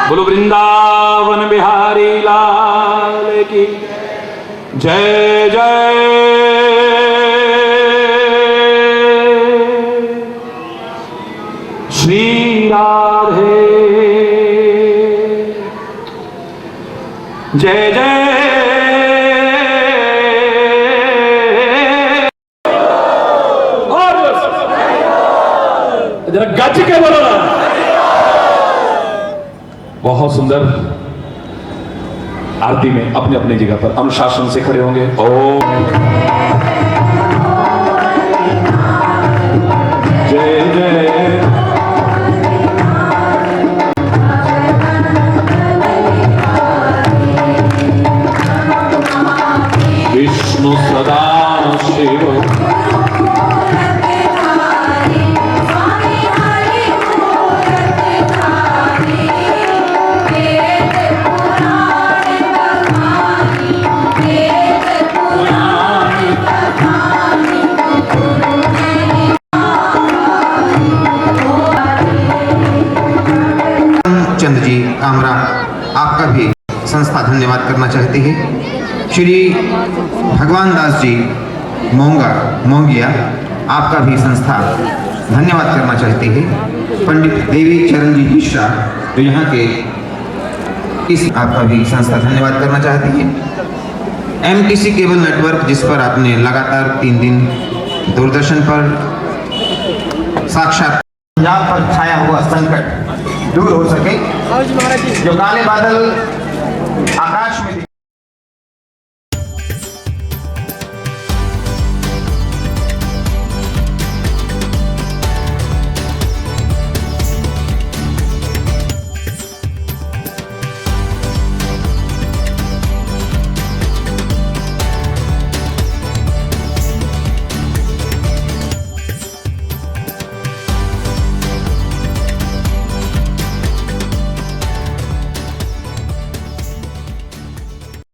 बोलो वृंदावन बिहारी लाल की जय जय। श्री राधे जय जय। जरा गज के बोलो ना। बहुत सुंदर आरती में अपने अपने जगह पर अनुशासन से खड़े होंगे। ओम जय जय। चंद जी कामरा, आपका भी संस्था धन्यवाद करना चाहती है। श्री भगवान दास जी मोंगिया, आपका भी संस्था धन्यवाद करना चाहती है। पंडित देवी चरण जी मिश्रा जो यहाँ के इस, आपका भी संस्था धन्यवाद करना चाहती है। एमटीसी केबल नेटवर्क, जिस पर आपने लगातार 3 दिन दूरदर्शन पर साक्षात पंजाब पर छाया हुआ संकट दूर हो सके, जो काले बादल आकाश